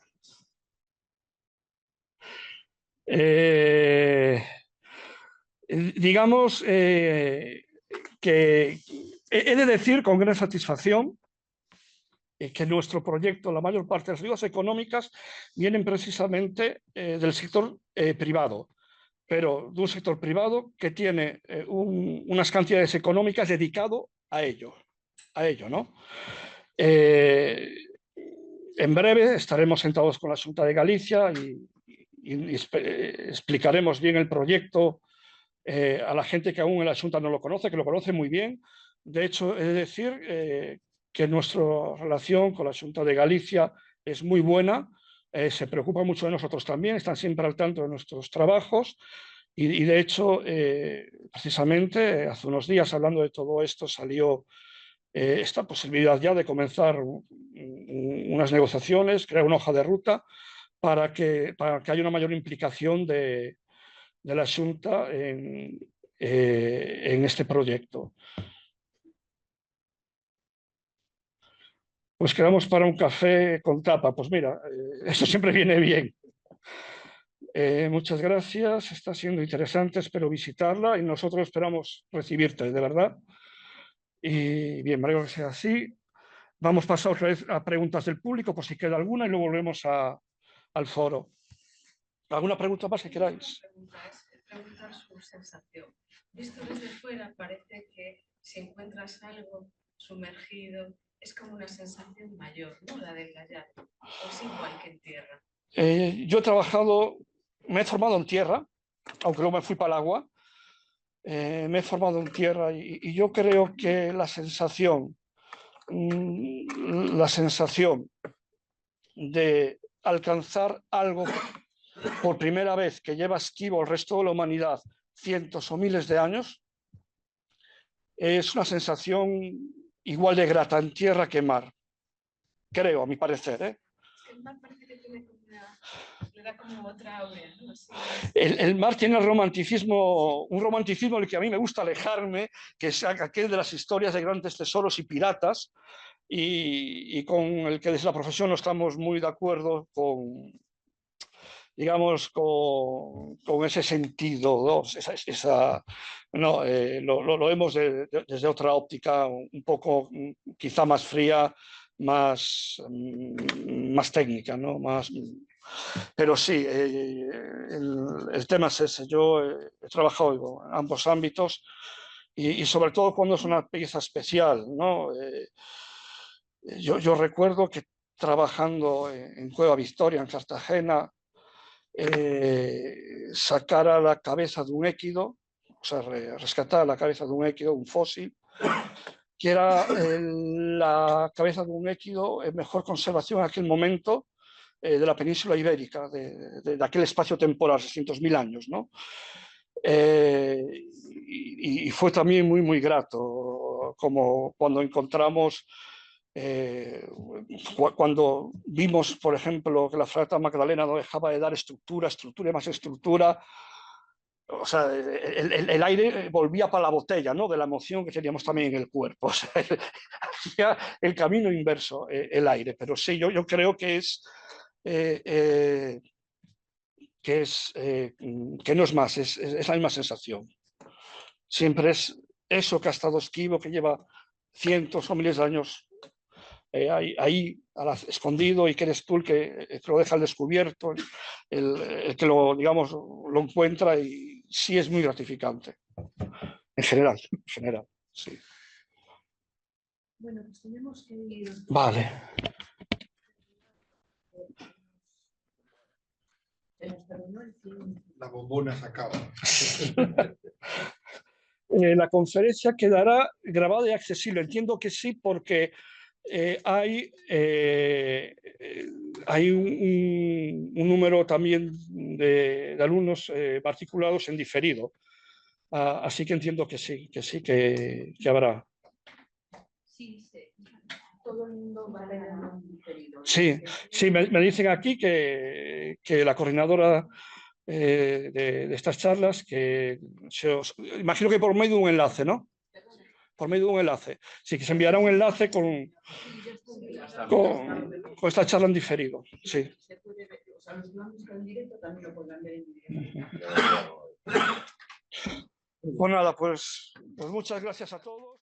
Digamos que he de decir con gran satisfacción que nuestro proyecto, la mayor parte de las ayudas económicas vienen precisamente del sector privado, pero de un sector privado que tiene unas cantidades económicas dedicado a ello, ¿no? En breve estaremos sentados con la Xunta de Galicia y explicaremos bien el proyecto a la gente que aún en la Xunta no lo conoce, que lo conoce muy bien. De hecho, he de decir que nuestra relación con la Xunta de Galicia es muy buena, se preocupa mucho de nosotros también, están siempre al tanto de nuestros trabajos y de hecho, precisamente hace unos días hablando de todo esto salió esta posibilidad ya de comenzar unas negociaciones, crear una hoja de ruta para que haya una mayor implicación de la Xunta en este proyecto. Pues quedamos para un café con tapa. Pues mira, eso siempre viene bien. Muchas gracias, está siendo interesante, espero visitarla y nosotros esperamos recibirte, de verdad. Y bien, me alegro que sea así. Vamos a pasar otra vez a preguntas del público, por si queda alguna, y luego volvemos al foro. ¿Alguna pregunta más que queráis? Preguntar su sensación. Visto desde fuera parece que si encuentras algo sumergido es como una sensación mayor, ¿no? La del gallardo, o es igual que en tierra. Yo he trabajado, me he formado en tierra, aunque luego me fui para el agua. Me he formado en tierra y yo creo que la sensación de alcanzar algo por primera vez que lleva esquivo el resto de la humanidad cientos o miles de años es una sensación igual de grata en tierra que en mar, creo, a mi parecer, ¿eh? Es que el mar parece que tiene como le da como otra aurea, ¿no? El mar tiene un romanticismo del que a mí me gusta alejarme, que es aquel de las historias de grandes tesoros y piratas, y con el que desde la profesión no estamos muy de acuerdo con, digamos, con ese sentido, ¿no? Lo vemos desde otra óptica, un poco quizá más fría, más técnica, ¿no? Pero sí, el tema es ese. Yo he trabajado en ambos ámbitos y sobre todo cuando es una pieza especial, ¿no? Yo recuerdo que trabajando en Cueva Victoria, en Cartagena, sacar a la cabeza de un équido, o sea, rescatar la cabeza de un équido, un fósil, que era la cabeza de un équido en mejor conservación en aquel momento de la península ibérica, de aquel espacio temporal, 600.000 años, ¿no? Y fue también muy, muy grato, como cuando encontramos, cuando vimos, por ejemplo, que la fragata Magdalena no dejaba de dar estructura y más estructura. O sea, el aire volvía para la botella, ¿no? De la emoción que teníamos también en el cuerpo. O sea, hacía el camino inverso, el aire. Pero sí, yo creo que no es más, es la misma sensación. Siempre es eso que ha estado esquivo, que lleva cientos o miles de años ahí escondido, y que eres tú el que lo deja al descubierto, el que digamos, lo encuentra, y sí es muy gratificante. En general, sí. Bueno, pues tenemos que ir. Vale. La bombona se acaba. La conferencia quedará grabada y accesible. Entiendo que sí, porque hay un número también de alumnos matriculados en diferido. Así que entiendo que sí, que habrá. Sí, todo el mundo va a tener un diferido. Sí, me dicen aquí que la coordinadora de estas charlas, que imagino que por medio de un enlace, ¿no? Por medio de un enlace. Sí, que se enviará un enlace con esta charla en diferido. Sí. O sea, los que han visto en directo también lo podrán ver en directo. Pues nada, pues muchas gracias a todos.